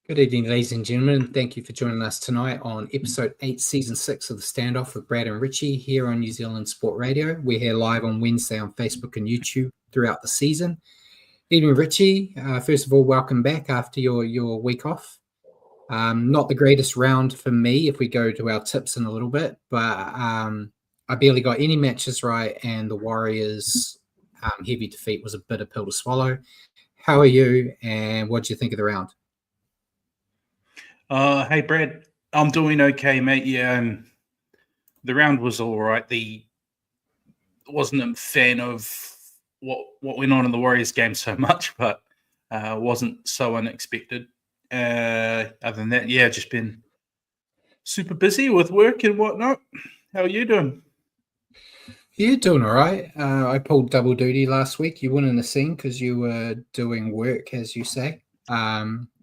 Good evening, ladies and gentlemen. Thank you for joining us tonight on episode 8, season 6 of The Standoff with Brad and Richie here on New Zealand Sport Radio. We're here live on Wednesday on Facebook and YouTube throughout the season. Evening, Richie. First of all, welcome back after your week off. Not the greatest round for me if we go to our tips in a little bit, but I barely got any matches right, and the Warriors' heavy defeat was a bitter pill to swallow. How are you, and what do you think of the round? Hey Brad, I'm doing okay, mate. Yeah, the round was all right. Wasn't a fan of what went on in the Warriors game so much, but wasn't so unexpected. Other than that, yeah, just been super busy with work and whatnot. How are you doing? Yeah, doing all right. I pulled double duty last week. You weren't in the scene because you were doing work, as you say.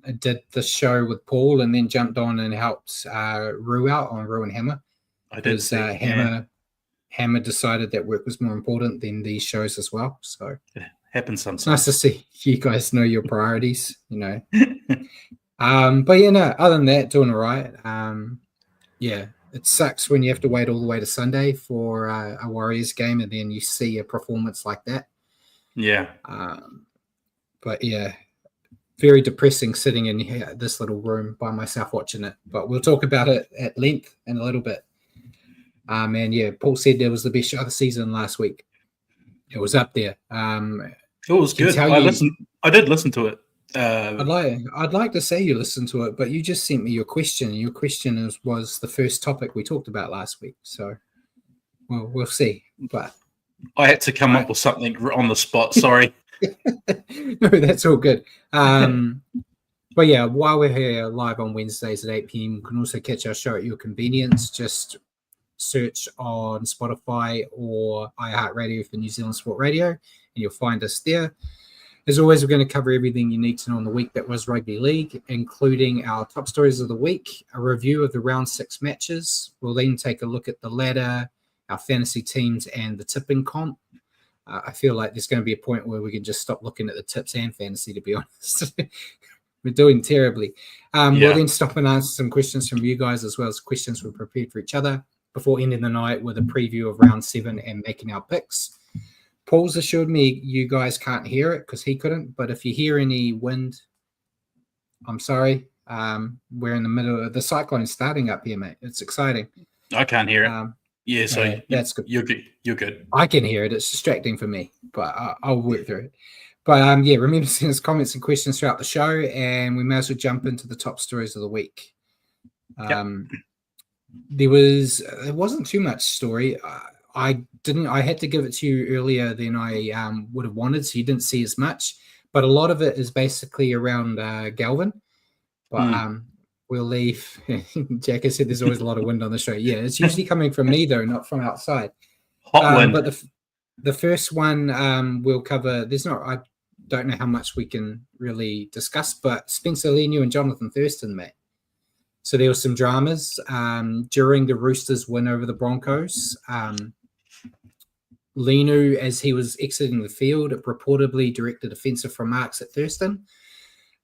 I did the show with Paul and then jumped on and helped Rue out on Rue and Hammer. I did see Hammer decided that work was more important than these shows as well. So it happens sometimes. It's nice to see you guys know your priorities, you know. But yeah, no, other than that, doing all right. Yeah, it sucks when you have to wait all the way to Sunday for a Warriors game and then you see a performance like that. Yeah. But yeah, very depressing sitting in here, this little room by myself watching it. But we'll talk about it at length in a little bit. And yeah, Paul said it was the best show of the season last week. It was up there. It was good. I did listen to it. I'd like to say you listened to it, but you just sent me your question. Your question was the first topic we talked about last week. So, well, we'll see. But I had to come up with something on the spot. Sorry. No, that's all good. But yeah, while we're here live on Wednesdays at 8 p.m., you can also catch our show at your convenience. Just search on Spotify or iHeartRadio for New Zealand Sport Radio, and you'll find us there. As always, we're going to cover everything you need to know in the week that was rugby league, including our top stories of the week, a review of the round 6 matches. We'll then take a look at the ladder, our fantasy teams, and the tipping comp. I feel like there's going to be a point where we can just stop looking at the tips and fantasy, to be honest. We're doing terribly. We'll then stop and answer some questions from you guys, as well as questions we prepared for each other, before ending the night with a preview of round 7 and making our picks. Paul's assured me you guys can't hear it because he couldn't, but if you hear any wind, I'm sorry. We're in the middle of the cyclone starting up here, mate. It's exciting. I can't hear it. Yeah, so that's good. You're good. You're good. I can hear it. It's distracting for me, but I'll work through it. But yeah, remember to send us comments and questions throughout the show, and we may as well jump into the top stories of the week. There wasn't too much story. I had to give it to you earlier than I would have wanted, so you didn't see as much. But a lot of it is basically around Galvin. But we'll leave. Jack has said there's always a lot of wind on the show. Yeah, it's usually coming from me, though, not from outside. Hot wind. But the first one we'll cover, I don't know how much we can really discuss, but Spencer Leniu and Jonathan Thurston, mate. So there were some dramas during the Roosters' win over the Broncos. Leniu, as he was exiting the field, reportedly directed offensive remarks at Thurston.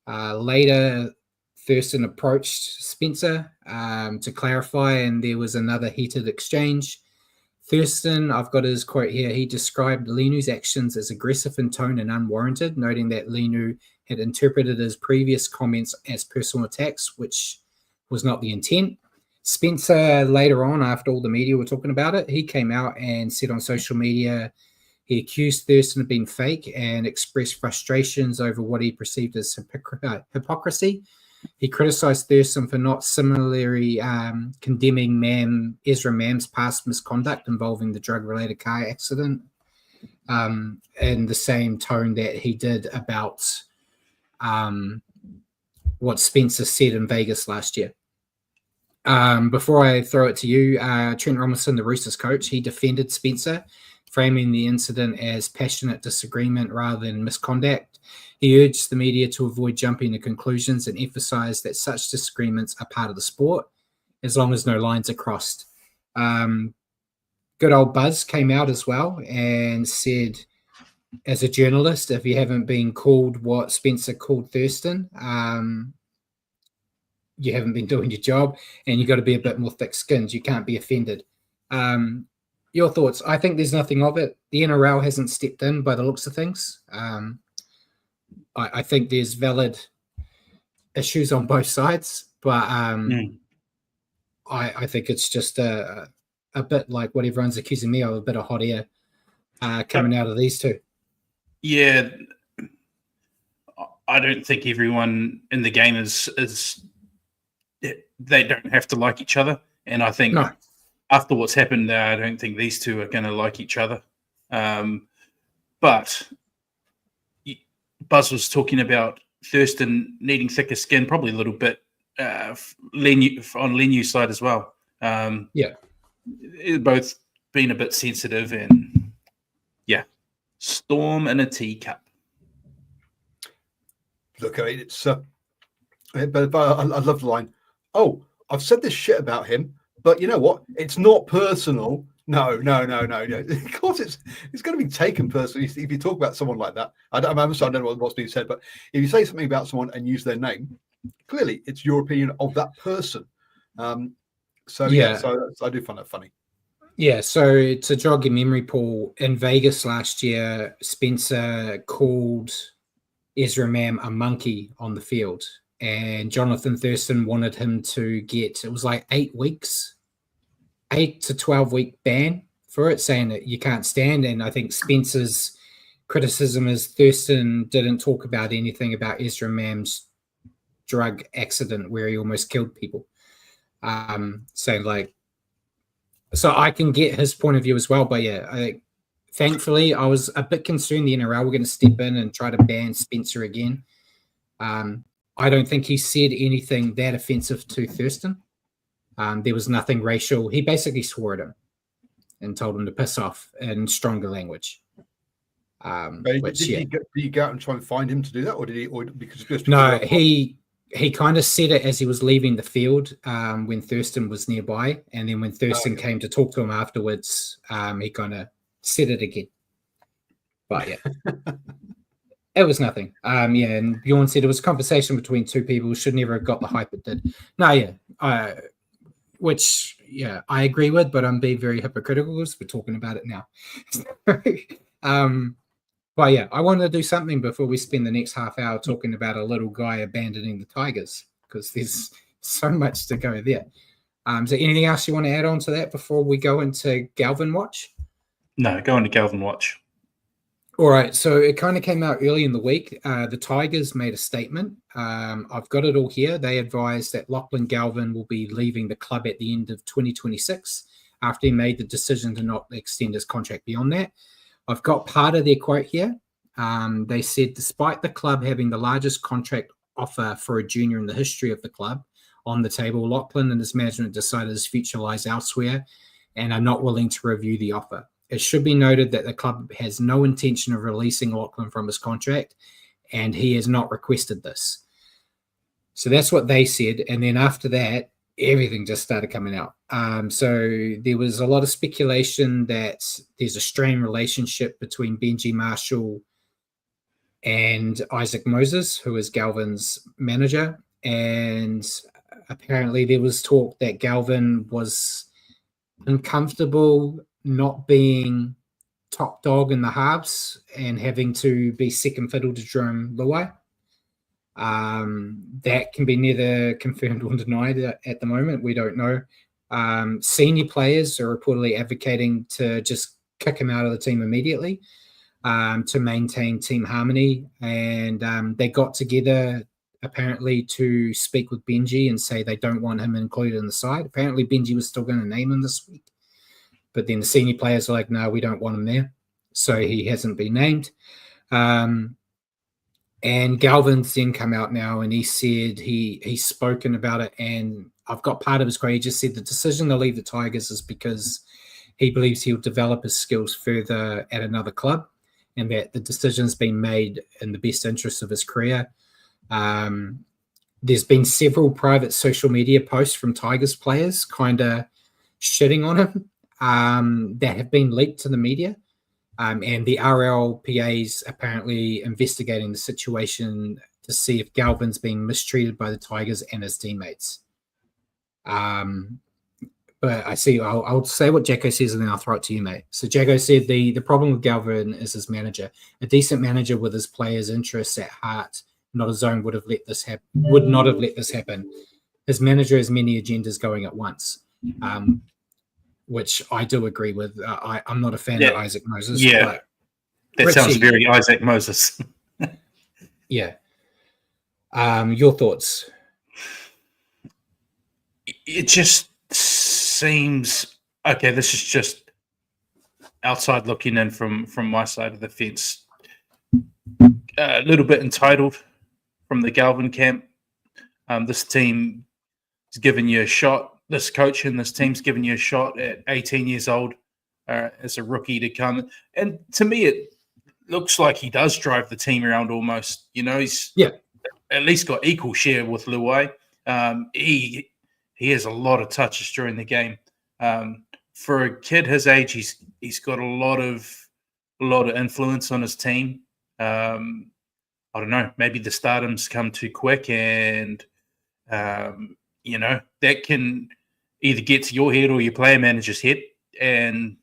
Later, Thurston approached Spencer to clarify, and there was another heated exchange. Thurston, I've got his quote here, he described Leniu's actions as aggressive in tone and unwarranted, noting that Leniu had interpreted his previous comments as personal attacks, which was not the intent. Spencer, later on, after all the media were talking about it, he came out and said on social media he accused Thurston of being fake and expressed frustrations over what he perceived as hypocrisy. He criticized Thurston for not similarly condemning Ezra Mam's past misconduct involving the drug-related car accident in the same tone that he did about what Spencer said in Vegas last year. Before I throw it to you, Trent Robinson, the Roosters coach, he defended Spencer, framing the incident as passionate disagreement rather than misconduct. He urged the media to avoid jumping to conclusions and emphasized that such disagreements are part of the sport, as long as no lines are crossed. Good old Buzz came out as well and said, as a journalist, if you haven't been called what Spencer called Thurston, you haven't been doing your job, and you got to be a bit more thick-skinned. You can't be offended. Your thoughts? I think there's nothing of it. The NRL hasn't stepped in by the looks of things. I think there's valid issues on both sides, but I think it's just a bit like what everyone's accusing me of, a bit of hot air coming out of these two. Yeah, I don't think everyone in the game is they don't have to like each other, and I think after what's happened there, I don't think these two are going to like each other. But Buzz was talking about Thurston needing thicker skin, probably a little bit on Lenu's side as well. Both been a bit sensitive, and storm in a teacup. Look, I mean, it's but I love the line. Oh, I've said this shit about him, but you know what? It's not personal. No. Of course, it's going to be taken personally if you talk about someone like that. I don't know what's being said, but if you say something about someone and use their name, clearly it's your opinion of that person. So I do find that funny. Yeah, so to jog your memory, Paul, in Vegas last year, Spencer called Ezra Mam a monkey on the field, and Jonathan Thurston wanted him to get, it was like 8 weeks, 8 to 12 week ban for it, saying that you can't stand. And I think Spencer's criticism is Thurston didn't talk about anything about Ezra Mam's drug accident where he almost killed people. Saying like, so I can get his point of view as well, but thankfully I was a bit concerned the NRL were going to step in and try to ban Spencer again. I don't think he said anything that offensive to Thurston. There was nothing racial. He basically swore at him and told him to piss off in stronger language. Did you go out and try and find him to do that, or did he? Or because no, he kind of said it as he was leaving the field when Thurston was nearby, and then when Thurston came to talk to him afterwards, he kind of said it again. But it was nothing. And Bjorn said it was a conversation between two people. Should never have got the hype it did. Which I agree with, but I'm being very hypocritical because we're talking about it now. But I wanted to do something before we spend the next half hour talking about a little guy abandoning the Tigers, because there's so much to go there. Is there anything else you want to add on to that before we go into Galvin Watch? No, go into Galvin Watch. All right, so it kind of came out early in the week. The Tigers made a statement. I've got it all here. They advised that Lachlan Galvin will be leaving the club at the end of 2026 after he made the decision to not extend his contract beyond that. I've got part of their quote here. They said, despite the club having the largest contract offer for a junior in the history of the club on the table, Lachlan and his management decided his future lies elsewhere and are not willing to review the offer. It should be noted that the club has no intention of releasing Lachlan from his contract, and he has not requested this. So that's what they said. And then after that, everything just started coming out. So there was a lot of speculation that there's a strained relationship between Benji Marshall and Isaac Moses, who is Galvin's manager. And apparently there was talk that Galvin was uncomfortable not being top dog in the halves and having to be second fiddle to Jerome Luai. That can be neither confirmed or denied at the moment. We don't know. Senior players are reportedly advocating to just kick him out of the team immediately to maintain team harmony. And they got together apparently to speak with Benji and say they don't want him included in the side. Apparently Benji was still going to name him this week. But then the senior players are like, no, we don't want him there. So he hasn't been named. And Galvin's then come out now and he said he's spoken about it. And I've got part of his quote. He just said the decision to leave the Tigers is because he believes he'll develop his skills further at another club and that the decision's been made in the best interest of his career. There's been several private social media posts from Tigers players kind of shitting on him that have been leaked to the media. And the RLPA's apparently investigating the situation to see if Galvin's being mistreated by the Tigers and his teammates. But I see. I'll say what Jacko says, and then I'll throw it to you, mate. So Jacko said the problem with Galvin is his manager. A decent manager with his players' interests at heart, not his own, would not have let this happen. His manager has many agendas going at once, which I do agree with. I'm not a fan of Isaac Moses. Yeah, but that sounds very Isaac Moses. Yeah. Your thoughts? It just seems okay. This is just outside looking in from my side of the fence. A little bit entitled from the Galvin camp. This team is giving you a shot. This coach and this team's giving you a shot at 18 years old as a rookie to come. And to me, it looks like he does drive the team around almost. You know, he's at least got equal share with Luai. He has a lot of touches during the game. For a kid his age, he's got a lot of influence on his team. I don't know. Maybe the stardom's come too quick, and that can either get to your head or your player manager's head, and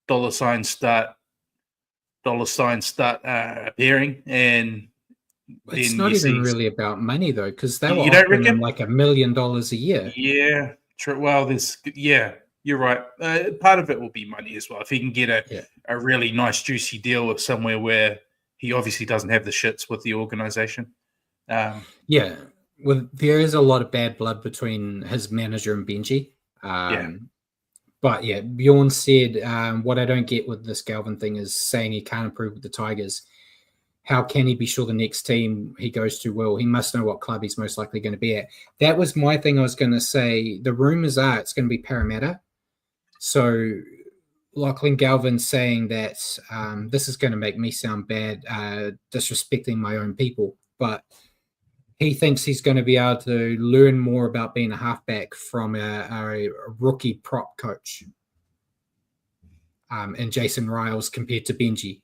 dollar signs start appearing, and it's not even really about money though, because they were you don't offering reckon? him like $1 million a year. Yeah, true. Well, you're right. Part of it will be money as well. If he can get a really nice juicy deal with somewhere where he obviously doesn't have the shits with the organization. Well, there is a lot of bad blood between his manager and Benji. But yeah, Bjorn said, what I don't get with this Galvin thing is saying he can't improve with the Tigers. How can he be sure the next team he goes to will? He must know what club he's most likely going to be at. That was my thing I was going to say. The rumors are it's going to be Parramatta. So Lachlan Galvin saying that this is going to make me sound bad, disrespecting my own people. But he thinks he's going to be able to learn more about being a halfback from a rookie prop coach and Jason Riles compared to Benji.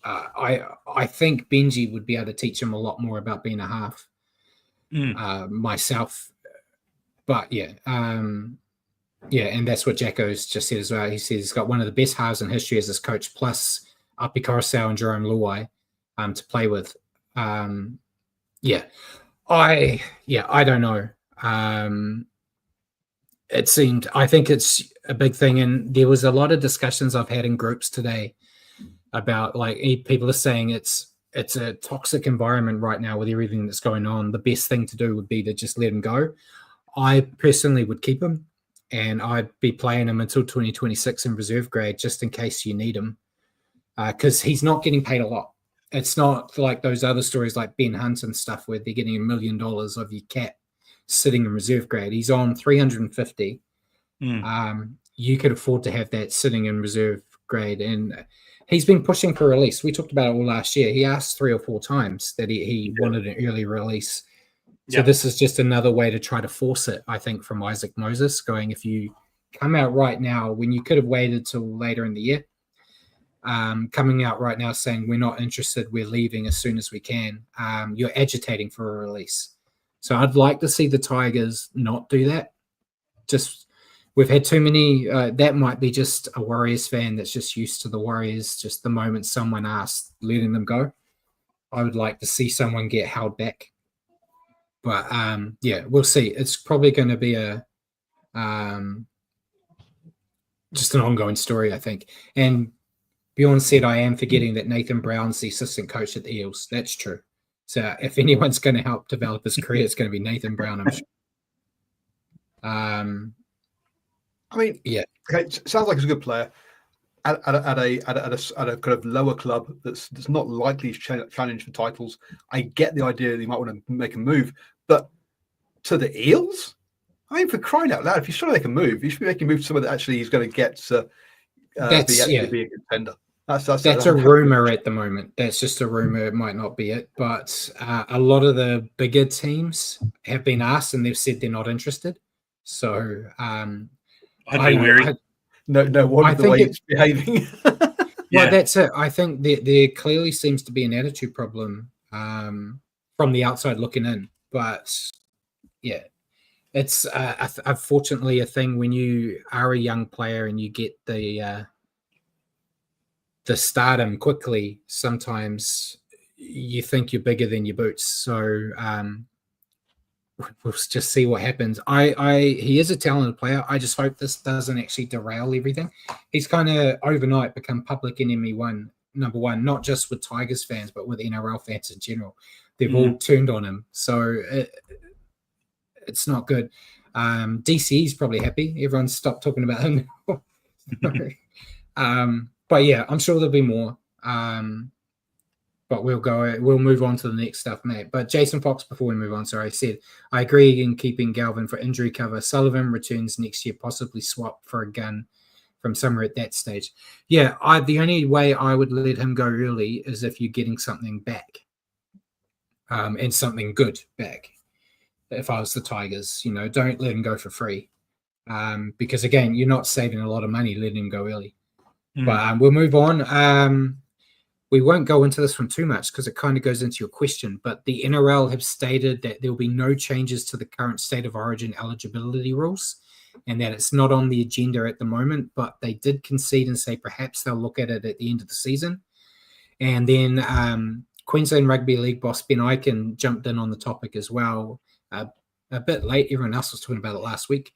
I think Benji would be able to teach him a lot more about being a half myself. But and that's what Jacko's just said as well. He says he's got one of the best halves in history as his coach, plus Api Coruscant and Jerome Luai to play with. I don't know. I think it's a big thing, and there was a lot of discussions I've had in groups today about like people are saying it's a toxic environment right now with everything that's going on. The best thing to do would be to just let him go. I personally would keep him, and I'd be playing him until 2026 in reserve grade just in case you need him, because he's not getting paid a lot. It's not like those other stories like Ben Hunt and stuff where they're getting $1 million of your cap sitting in reserve grade. He's on 350. You could afford to have that sitting in reserve grade, and he's been pushing for release. We talked about it all last year. He asked 3 or 4 times that he wanted an early release. So this is just another way to try to force it, I think, from Isaac Moses, going, if you come out right now when you could have waited till later in the year, coming out right now saying we're not interested, we're leaving as soon as we can, you're agitating for a release. So I'd like to see the Tigers not do that. Just we've had too many. That might be just a Warriors fan that's just used to the Warriors. Just the moment someone asks, letting them go. I would like to see someone get held back. But we'll see. It's probably going to be a just an ongoing story, I think. And Bjorn said, I am forgetting that Nathan Brown's the assistant coach at the Eels. That's true. So if anyone's going to help develop his career, it's going to be Nathan Brown, I'm sure. Okay, sounds like he's a good player at a kind of lower club that's not likely to challenge for titles. I get the idea that he might want to make a move, but to the Eels, for crying out loud, if you're trying to make a move, you should be making a move to somewhere that actually is going to get to be a contender. That's a rumor at the moment. That's just a rumor. It might not be it, but a lot of the bigger teams have been asked and they've said they're not interested. So I'd be wary. No wonder the way it's behaving. Well, that's it. I think there clearly seems to be an attitude problem from the outside looking in. But yeah, it's unfortunately a thing when you are a young player and you get the stardom quickly. Sometimes you think you're bigger than your boots. So we'll just see what happens. He is a talented player. I just hope this doesn't actually derail everything. He's kind of overnight become public enemy number one, not just with Tigers fans, but with NRL fans in general. They've all turned on him. So it's not good. DC's probably happy. Everyone's stopped talking about him. But yeah, I'm sure there'll be more. But we'll move on to the next stuff, mate. But Jason Fox, before we move on, sorry, said, I agree in keeping Galvin for injury cover. Sullivan returns next year, possibly swap for a gun from somewhere at that stage. Yeah, the only way I would let him go early is if you're getting something back. And something good back. If I was the Tigers, don't let him go for free. Because again, you're not saving a lot of money letting him go early. But we'll move on. We won't go into this one too much because it kind of goes into your question, but the NRL have stated that there will be no changes to the current state of origin eligibility rules and that it's not on the agenda at the moment, but they did concede and say perhaps they'll look at it at the end of the season. And then Queensland Rugby League boss Ben Ikin jumped in on the topic as well, a bit late. Everyone else was talking about it last week.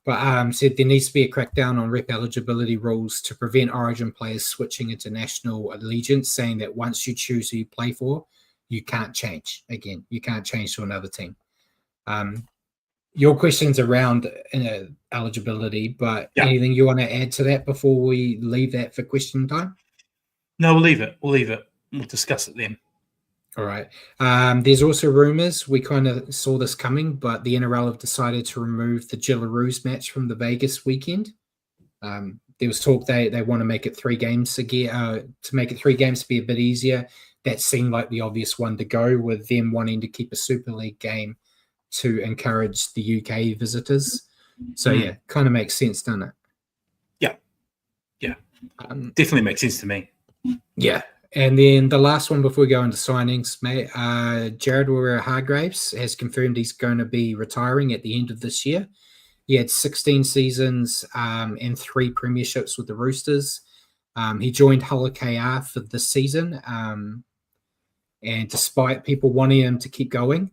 But said there needs to be a crackdown on rep eligibility rules to prevent Origin players switching international allegiance, saying that once you choose who you play for, you can't change. Again, you can't change to another team. Your question's around eligibility, but anything you want to add to that before we leave that for question time? No, we'll leave it. We'll discuss it then. All right. There's also rumors. We kind of saw this coming, but the NRL have decided to remove the Jillaroos match from the Vegas weekend. There was talk they want to make it 3 games again, to make it 3 games to be a bit easier. That seemed like the obvious one to go, with them wanting to keep a Super League game to encourage the UK visitors. So yeah, kind of makes sense, doesn't it? Yeah. Definitely makes sense to me. Yeah. And then the last one before we go into signings, mate, Jared Waerea-Hargreaves has confirmed he's going to be retiring at the end of this year. He had 16 seasons and 3 premierships with the Roosters. He joined Hull KR for this season. And despite people wanting him to keep going,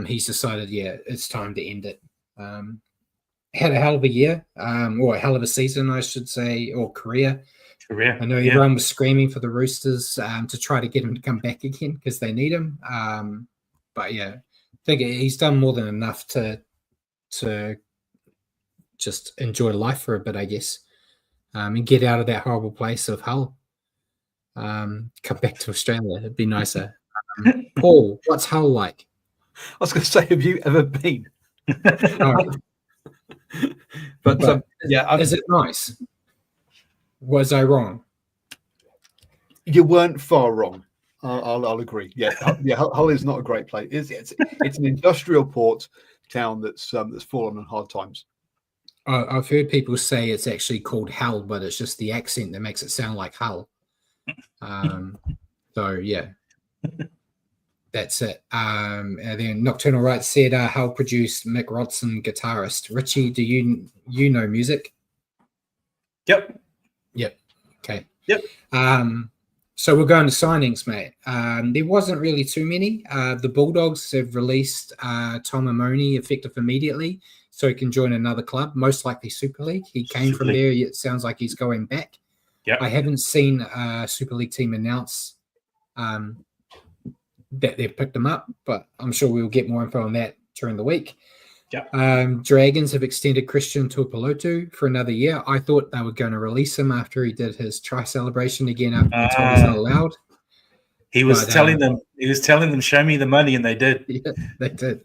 he's decided, it's time to end it. Had a hell of a year, or a hell of a season, I should say, or career. I know everyone was screaming for the Roosters to try to get him to come back again because they need him. But yeah, I think he's done more than enough to just enjoy life for a bit, I guess, and get out of that horrible place of Hull. Come back to Australia. It'd be nicer. Paul, what's Hull like? I was going to say, have you ever been? But is it nice? Was I wrong? You weren't far wrong. I'll agree. Yeah, Hull is not a great place. It's an industrial port town that's fallen on hard times. I've heard people say it's actually called Hell, but it's just the accent that makes it sound like Hull. So yeah, that's it. And then Nocturnal Rights said Hull produced Mick Rodson, guitarist. Richie, do you know music? Yep. Okay. Yep. So we're going to signings, mate. There wasn't really too many. The Bulldogs have released Tom Amoni effective immediately, so he can join another club, most likely Super League. He came from there. It sounds like he's going back. Yeah. I haven't seen a Super League team announce that they've picked him up, but I'm sure we'll get more info on that during the week. Yeah. Dragons have extended Christian Tuipulotu for another year. I thought they were going to release him after he did his try celebration again after he told he's not allowed. He was telling them, show me the money, and they did. Yeah, they did.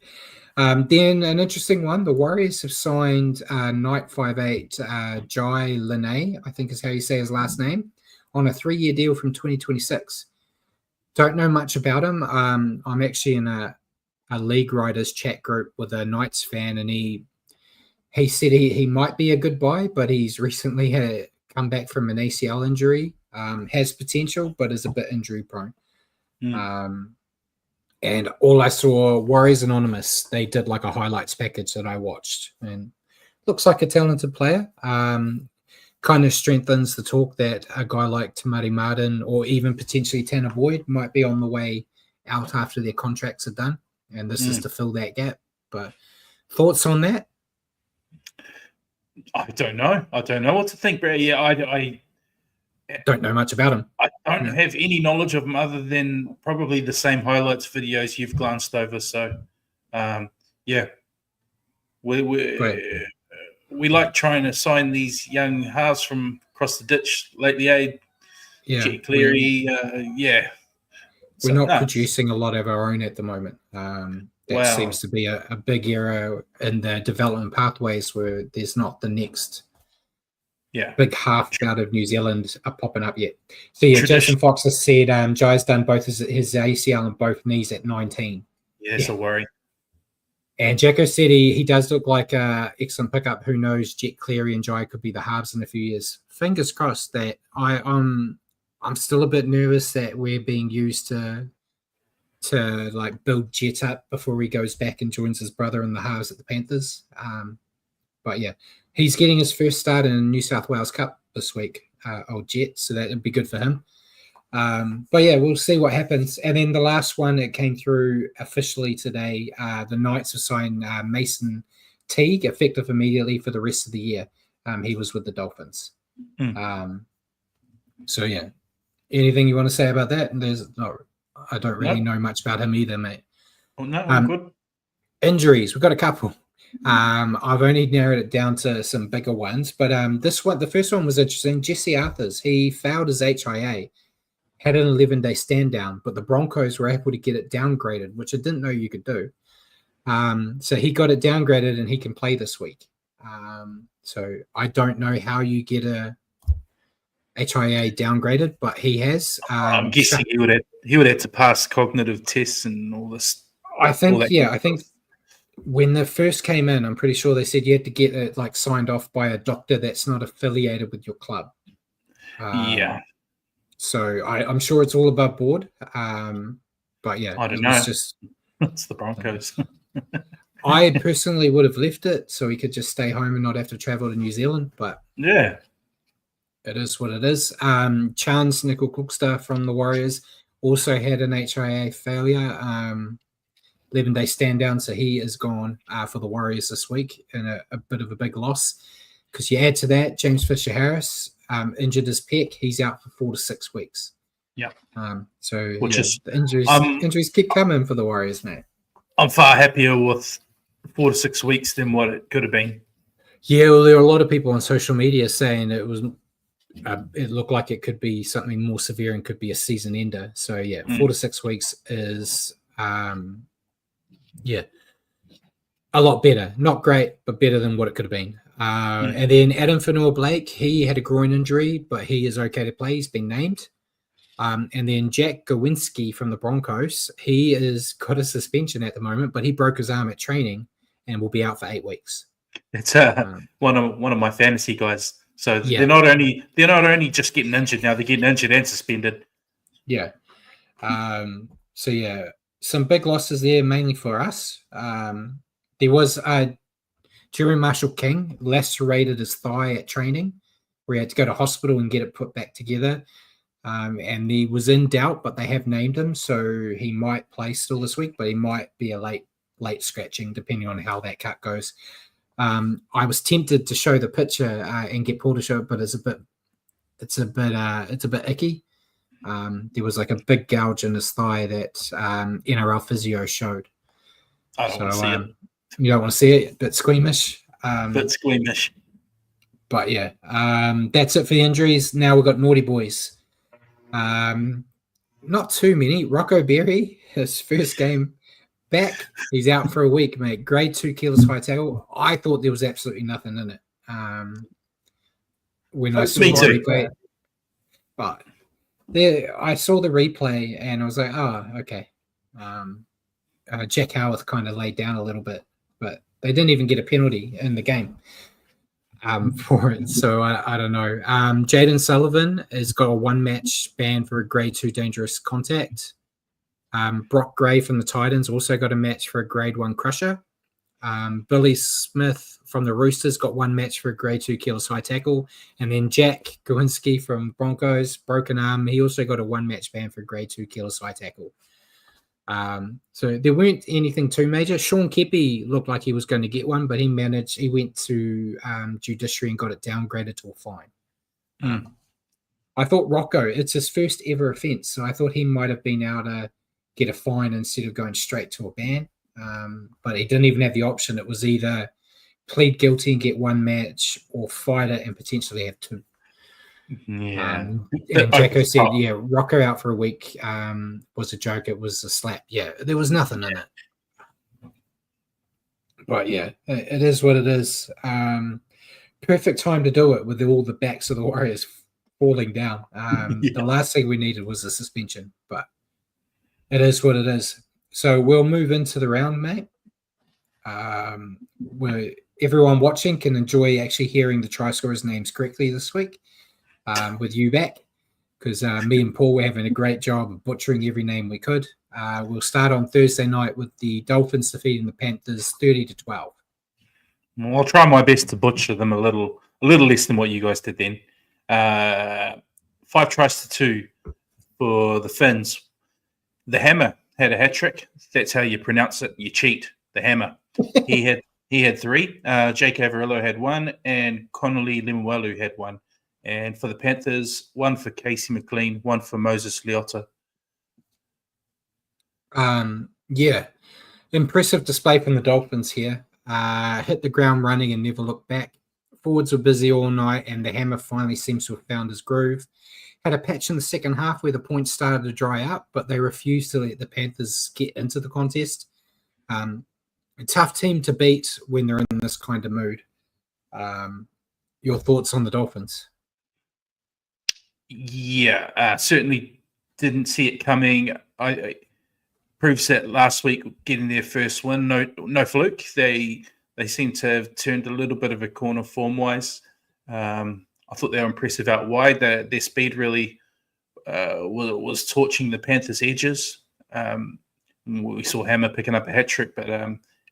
Then an interesting one, the Warriors have signed Knight 5'8", Jai Linne, I think is how you say his last name, on a 3-year deal from 2026. Don't know much about him. I'm actually in a League Riders chat group with a Knights fan, and he said he might be a good buy, but he's recently come back from an ACL injury, has potential, but is a bit injury prone. And all I saw, Warriors Anonymous, they did like a highlights package that I watched, and looks like a talented player. Kind of strengthens the talk that a guy like Tamari Martin or even potentially Tanner Boyd might be on the way out after their contracts are done, and this is to fill that gap. But thoughts on that? I don't know. I don't know what to think, but yeah, I don't know much about him. I don't have any knowledge of him other than probably the same highlights videos you've glanced over. So, yeah, we like trying to sign these young halves from across the ditch lately. Jet Cleary, yeah. We're not producing a lot of our own at the moment. That seems to be a big era in the development pathways where there's not the next big half out of New Zealand are popping up yet. So yeah, Jason Fox has said Jai's done both his ACL and both knees at 19. Yeah, it's a worry. And Jacko said he does look like an excellent pickup. Who knows, Jet Cleary and Jai could be the halves in a few years. Fingers crossed. That I'm still a bit nervous that we're being used to like build Jet up before he goes back and joins his brother in the halves at the Panthers. But yeah, he's getting his first start in New South Wales Cup this week, old Jet, so that would be good for him. But yeah, we'll see what happens. And then the last one, it came through officially today. The Knights have signed Mason Teague, effective immediately for the rest of the year. He was with the Dolphins. So yeah, anything you want to say about that? I don't really know much about him either, mate. Well, no, I'm good. Injuries, we've got a couple. I've only narrowed it down to some bigger ones, but the first one was interesting. Jesse Arthurs, he failed his HIA, had an 11-day stand down, but the Broncos were able to get it downgraded, which I didn't know you could do. So he got it downgraded and he can play this week. So I don't know how you get a HIA downgraded, but he has. I'm guessing he would have to pass cognitive tests and all this. I think when they first came in, I'm pretty sure they said you had to get it like signed off by a doctor that's not affiliated with your club. So I'm sure it's all above board. But yeah, I don't know. It's the Broncos. I personally would have left it so he could just stay home and not have to travel to New Zealand. But yeah, it is what it is. Chance Nickel-Cookster from the Warriors also had an HIA failure. 11-day stand down, so he is gone for the Warriors this week in a bit of a big loss. Because you add to that, James Fisher-Harris injured his pec. He's out for 4 to 6 weeks. Yeah. So the injuries keep coming for the Warriors, mate. I'm far happier with 4 to 6 weeks than what it could have been. Yeah, well, there are a lot of people on social media saying it was. It looked like it could be something more severe and could be a season ender. So yeah, 4 to 6 weeks is a lot better. Not great, but better than what it could have been. And then Adam Fanua-Blake, he had a groin injury, but he is okay to play. He's been named. And then Jack Gawinski from the Broncos, he is got a suspension at the moment, but he broke his arm at training and will be out for 8 weeks. It's one of my fantasy guys. So they're not only just getting injured now; they're getting injured and suspended. Yeah. So yeah, some big losses there, mainly for us. There was Jerry Marshall King lacerated his thigh at training, where he had to go to hospital and get it put back together. And he was in doubt, but they have named him, so he might play still this week, but he might be a late scratching, depending on how that cut goes. I was tempted to show the picture and get Paul to show it, but it's a bit icky. There was like a big gouge in his thigh that NRL physio showed. I don't want to see it. You don't want to see it? A bit squeamish. But yeah, that's it for the injuries. Now we've got naughty boys. Not too many. Rocco Berry, his first game back. He's out for a week, mate. Grade 2 careless high tackle. I thought there was absolutely nothing in it. When I saw the replay, but I saw the replay and I was like, oh, okay. Jack Howarth kind of laid down a little bit, but they didn't even get a penalty in the game for it. So I don't know. Jaden Sullivan has got a 1-match ban for a grade 2 dangerous contact. Brock Gray from the Titans also got a match for a grade 1 crusher. Billy Smith from the Roosters got 1 match for a grade 2 keyless high tackle. And then Jack Gawinski from Broncos, broken arm. He also got a 1 match ban for a grade 2 keyless high tackle. So there weren't anything too major. Sean Kepi looked like he was going to get one, but he went to judiciary and got it downgraded to a fine. I thought Rocco, it's his first ever offence, so I thought he might have been able to get a fine instead of going straight to a ban. But he didn't even have the option. It was either plead guilty and get 1 match or fight it and potentially have 2. Yeah. And Jacko said, Rocco out for a week was a joke. It was a slap. Yeah, there was nothing in it. But yeah, it is what it is. Perfect time to do it with all the backs of the Warriors falling down. The last thing we needed was a suspension, but it is what it is. So we'll move into the round, mate. Where everyone watching can enjoy actually hearing the try scorers' names correctly this week with you back, because me and Paul were having a great job of butchering every name we could. We'll start on Thursday night with the Dolphins defeating the Panthers 30-12. Well, I'll try my best to butcher them a little less than what you guys did then. 5-2 for the Finns. The Hammer had a hat trick. That's how you pronounce it. You cheat. The Hammer. He had 3. Jake Averillo had 1, and Connolly Lemuelu had 1. And for the Panthers, 1 for Casey McLean, 1 for Moses Leota. Yeah, impressive display from the Dolphins here. Hit the ground running and never looked back. Forwards were busy all night, and the Hammer finally seems to have found his groove. Had a patch in the second half where the points started to dry up, but they refused to let the Panthers get into the contest. A tough team to beat when they're in this kind of mood. Your thoughts on the Dolphins? Yeah, certainly didn't see it coming. I proves that last week getting their first win, no fluke. They seem to have turned a little bit of a corner form-wise. I thought they were impressive out wide. Their speed really was torching the Panthers' edges. We saw Hammer picking up a hat trick, but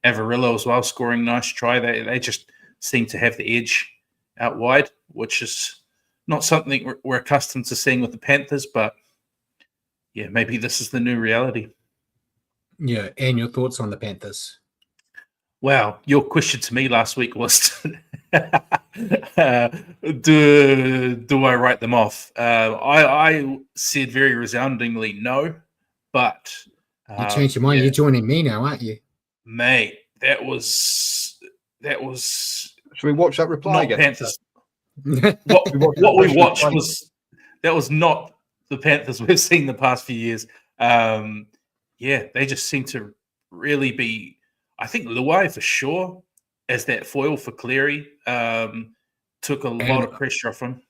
Averillo as well scoring a nice try. They just seem to have the edge out wide, which is not something we're accustomed to seeing with the Panthers. But yeah, maybe this is the new reality. Yeah, and your thoughts on the Panthers? Wow, your question to me last week was, do I write them off? I said very resoundingly no, but you changed your mind. You're joining me now, aren't you, mate? That was. Should we watch that reply again? Panthers. what we watched was not the Panthers we've seen the past few years. Yeah, they just seem to really be. I think Luai for sure, as that foil for Cleary, took a lot of pressure off him.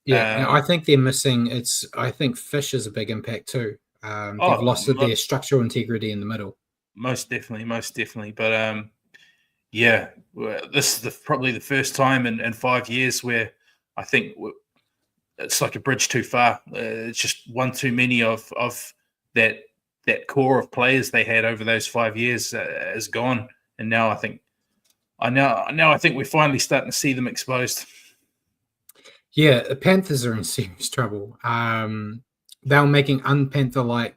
Yeah, I think they're missing. I think Fish is a big impact too. They've lost their structural integrity in the middle. Most definitely. But yeah, this is probably the first time in 5 years where I think it's like a bridge too far. It's just one too many of that core of players they had over those 5 years is gone, and now I think we're finally starting to see them exposed. Yeah, the Panthers are in serious trouble. They were making un-Panther-like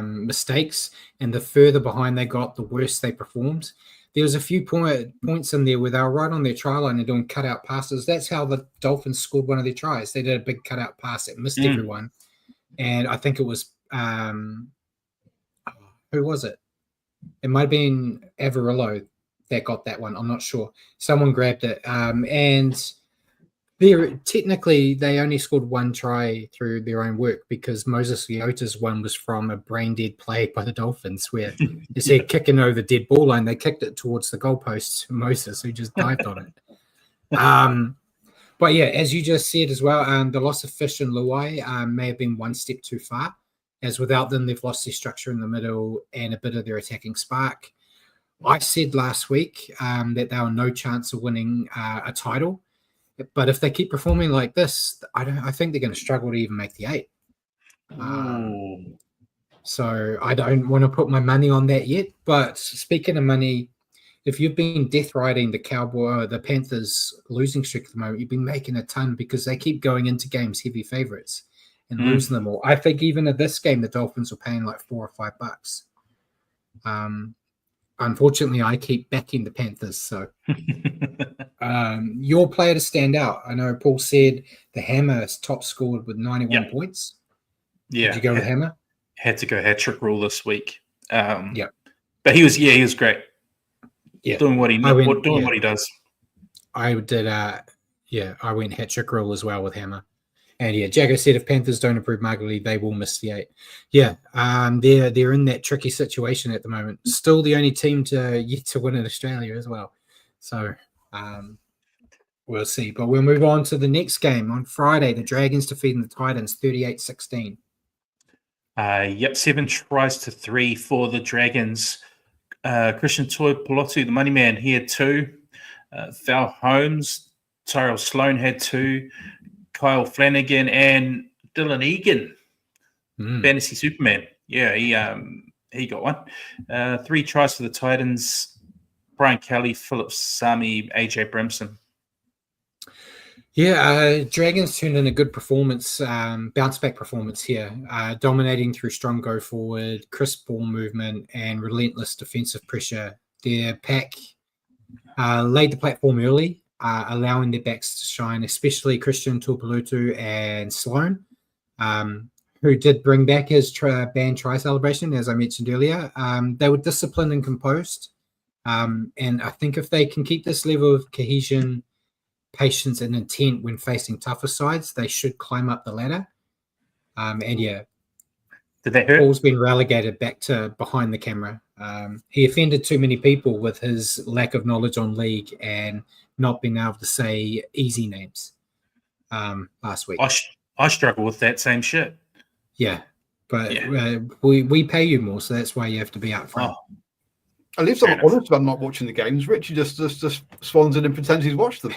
mistakes, and the further behind they got, the worse they performed. There was a few points in there where they were right on their try line and doing cutout passes. That's how the Dolphins scored one of their tries. They did a big cutout pass that missed everyone, and I think it was who was it? It might have been Averillo that got that one. I'm not sure. Someone grabbed it. And technically, they only scored one try through their own work because Moses Leota's one was from a brain-dead play by the Dolphins where instead of kicking over the dead ball line, they kicked it towards the goalposts. Moses, who just dived on it. But yeah, as you just said as well, the loss of Fish and Luai may have been one step too far. As without them, they've lost their structure in the middle and a bit of their attacking spark. I said last week that they were no chance of winning a title. But if they keep performing like this, I think they're going to struggle to even make the 8. So I don't want to put my money on that yet. But speaking of money, if you've been death riding the Panthers losing streak at the moment, you've been making a ton because they keep going into games heavy favorites and losing them all. I think even at this game, the Dolphins were paying like $4 or $5. Unfortunately, I keep backing the Panthers. So your player to stand out. I know Paul said the Hammer is top scored with 91 points. Yeah. Did you go with Hammer? Had to go hat-trick rule this week. Yeah. But he was great. Yeah. Doing what he does. I did I went hat-trick rule as well with Hammer. And yeah, Jagger said if Panthers don't improve markedly, they will miss the 8. Yeah, they're in that tricky situation at the moment. Still the only team yet to win in Australia as well. So we'll see. But we'll move on to the next game. On Friday, the Dragons defeating the Titans 38-16. 7 tries to 3 for the Dragons. Christian Tuipulotu, the money man, he had 2. Val Holmes, Tyrell Sloan had 2. Kyle Flanagan and Dylan Egan, Fantasy Superman. Yeah, he got 1. 3 tries for the Titans. Brian Kelly, Philip Sami, AJ Brimson. Yeah, Dragons turned in a good performance, bounce back performance here, dominating through strong go forward, crisp ball movement, and relentless defensive pressure. Their pack laid the platform early, allowing their backs to shine, especially Christian Tuipulotu and Sloan, who did bring back his band try celebration, as I mentioned earlier. They were disciplined and composed, and I think if they can keep this level of cohesion, patience, and intent when facing tougher sides, they should climb up the ladder. And yeah, did that hurt? Paul's been relegated back to behind the camera. He offended too many people with his lack of knowledge on league and not being able to say easy names last week. I struggle with that same shit. Yeah, but we pay you more, so that's why you have to be up front. Oh. At least I'm honest about not watching the games. Richie just swans in and pretends he's watched them.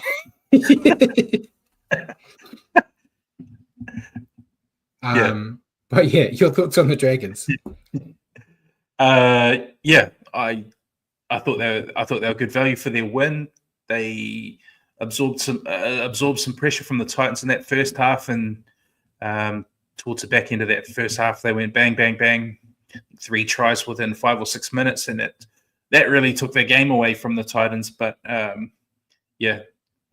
But yeah, your thoughts on the Dragons? I thought they were good value for their win. They absorbed some pressure from the Titans in that first half, and towards the back end of that first half, they went bang, bang, bang, 3 tries within 5 or 6 minutes, and that really took their game away from the Titans. But they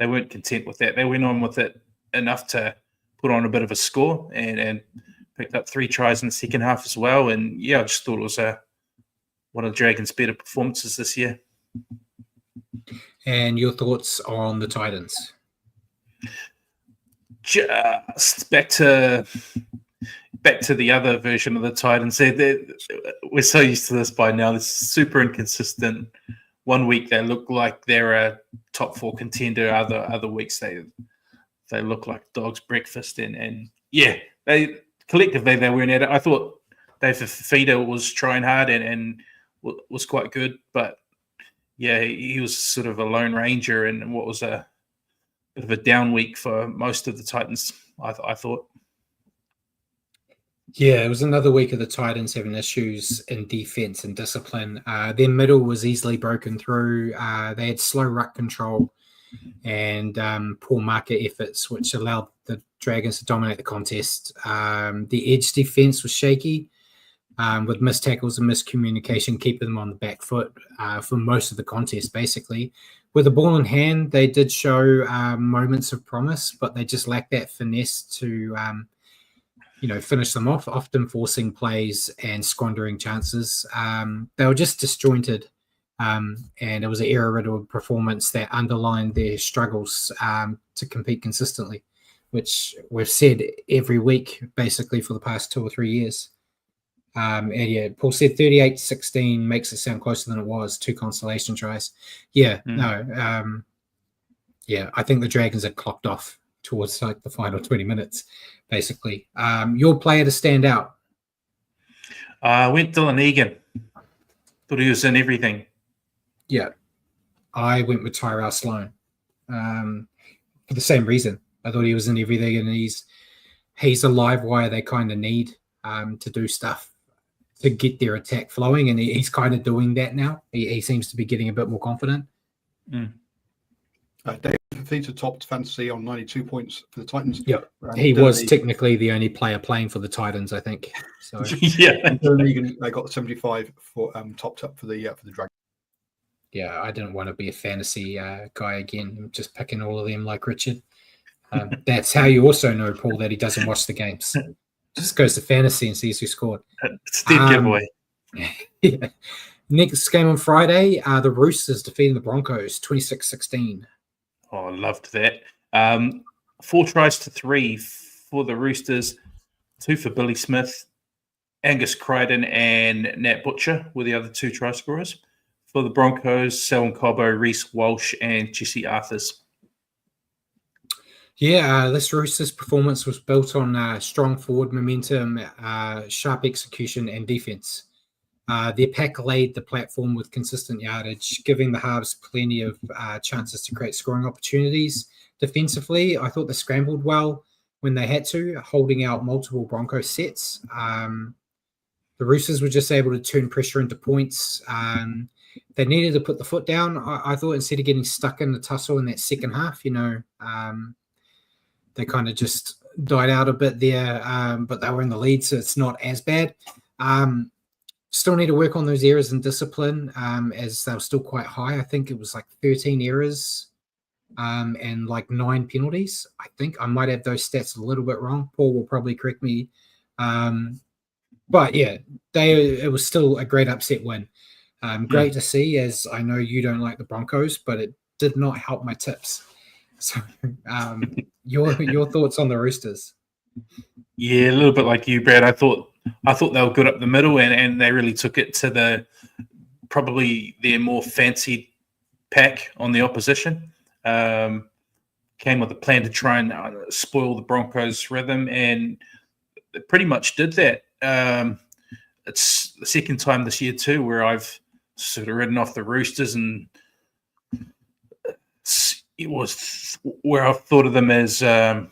weren't content with that. They went on with it enough to put on a bit of a score and picked up 3 tries in the second half as well. And I just thought it was one of the Dragons' better performances this year. And your thoughts on the Titans? Just back to the other version of the Titans. We're so used to this by now. It's super inconsistent. One week they look like they're a top 4 contender. Other weeks they look like dog's breakfast. And they collectively they weren't at it. I thought Dave Fifita was trying hard and was quite good, but he was sort of a lone ranger and what was a bit of a down week for most of the Titans, I thought. Yeah, it was another week of the Titans having issues in defense and discipline. Their middle was easily broken through. They had slow ruck control and poor market efforts, which allowed the Dragons to dominate the contest. The edge defense was shaky, with missed tackles and miscommunication, keeping them on the back foot for most of the contest, basically. With the ball in hand, they did show moments of promise, but they just lacked that finesse to finish them off, often forcing plays and squandering chances. They were just disjointed, and it was an error-riddled performance that underlined their struggles to compete consistently, which we've said every week, basically, for the past 2 or 3 years. Paul said 38-16 makes it sound closer than it was, 2 consolation tries. I think the Dragons are clocked off towards like the final 20 minutes, basically. Your player to stand out? Went Dylan Egan. Thought he was in everything. Yeah. I went with Tyrell Sloan for the same reason. I thought he was in everything, and he's a live wire they kind of need to do stuff. to get their attack flowing, and he's kind of doing that now. He seems to be getting a bit more confident. David Fifita topped fantasy on 92 points for the Titans. Yep, he was technically the only player playing for the Titans, I think. So yeah, they got 75 for topped up for the Dragons. Yeah, I didn't want to be a fantasy guy again. I'm just picking all of them like Richard. That's how you also know, Paul, that he doesn't watch the games. Just goes to fantasy and sees who scored. It's dead giveaway. Yeah. Next game on Friday, the Roosters defeating the Broncos 26-16. Oh, I loved that. 4 tries to 3 for the Roosters, 2 for Billy Smith, Angus Crichton and Nat Butcher were the other 2 try scorers. For the Broncos, Selwyn Cobbo, Reece Walsh, and Jesse Arthurs. Yeah, this Roosters performance was built on strong forward momentum, sharp execution, and defense. Their pack laid the platform with consistent yardage, giving the halves plenty of chances to create scoring opportunities. Defensively, I thought they scrambled well when they had to, holding out multiple Broncos sets. The Roosters were just able to turn pressure into points. They needed to put the foot down. I thought instead of getting stuck in the tussle in that second half, they kind of just died out a bit there, but they were in the lead, so it's not as bad. Still need to work on those errors and discipline, as they were still quite high. I think it was like 13 errors and like 9 penalties. I think I might have those stats a little bit wrong. Paul will probably correct me. But yeah, it was still a great upset win. Great to see, as I know you don't like the Broncos, but it did not help my tips. So your thoughts on the Roosters? Yeah, a little bit like you, Brad. I thought they were good up the middle, and they really took it to probably their more fancied pack on the opposition. Came with a plan to try and spoil the Broncos' rhythm, and they pretty much did that. It's the second time this year too where I've sort of ridden off the Roosters, and it was where I've thought of them as a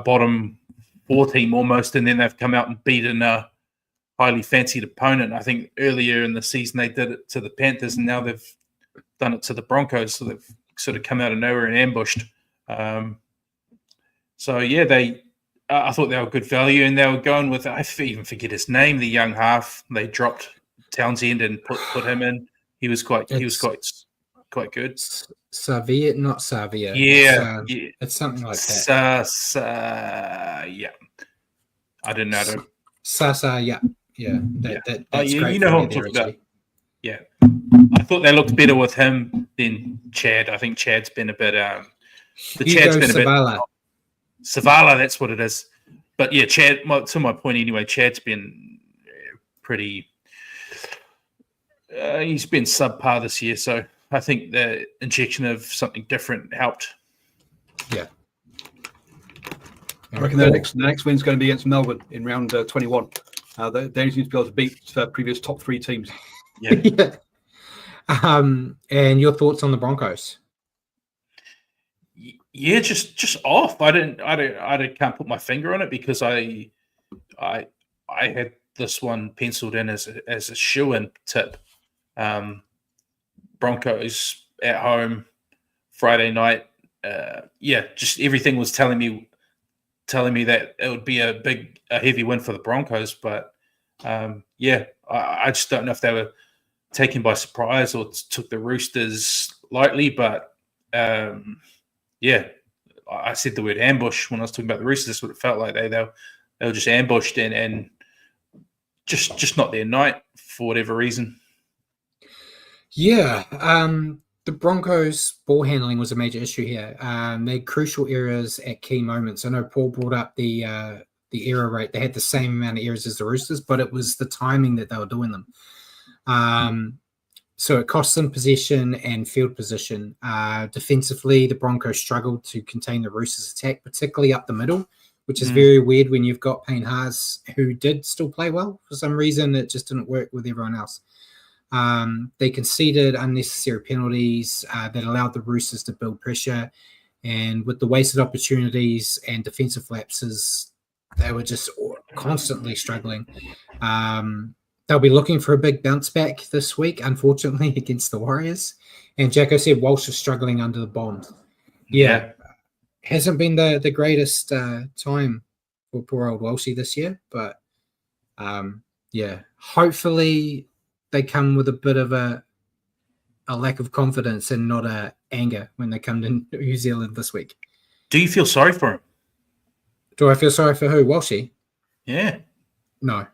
bottom 4 team almost, and then they've come out and beaten a highly fancied opponent. I think earlier in the season they did it to the Panthers, and now they've done it to the Broncos, so they've sort of come out of nowhere and ambushed. So yeah, I thought they were good value, and they were going with, I even forget his name, the young half. They dropped Townsend and put him in. He was quite good. Savia, not Savia. Yeah, it's something like that. Yeah, I didn't know. Sasa, yeah. That's great. You know who I'm talking about. Yeah, I thought they looked better with him than Chad. I think Chad's been a bit. Chad's been Savala. A bit. Savala, that's what it is. But yeah, Chad. To my point, anyway, Chad's been pretty. He's been subpar this year, so I think the injection of something different helped. Yeah. I reckon the next win's going to be against Melbourne in round 21. They only seem to be able to beat previous top 3 teams. Yeah. Yeah. And your thoughts on the Broncos? Yeah, just off. I can't put my finger on it because I had this one penciled in as a shoe-in tip. Broncos at home Friday night. Just everything was telling me that it would be a heavy win for the Broncos, but I just don't know if they were taken by surprise or took the Roosters lightly. But I said the word ambush when I was talking about the Roosters. That's what it felt like. They were just ambushed and just not their night for whatever reason. Yeah, the Broncos' ball handling was a major issue here. They had crucial errors at key moments. I know Paul brought up the error rate. They had the same amount of errors as the Roosters, but it was the timing that they were doing them. So it cost them possession and field position. Defensively, the Broncos struggled to contain the Roosters' attack, particularly up the middle, which is very weird when you've got Payne Haas, who did still play well. For some reason, it just didn't work with everyone else. They conceded unnecessary penalties that allowed the Roosters to build pressure, and with the wasted opportunities and defensive lapses, they were just constantly struggling. They'll be looking for a big bounce back this week, unfortunately, against the Warriors. And Jacko said Walsh is struggling under the bomb. Yeah. Hasn't been the greatest time for poor old Walshy this year, but hopefully they come with a bit of a lack of confidence and not a anger when they come to New Zealand this week. Do you feel sorry for him? Do I feel sorry for who? Walshy? Yeah. No.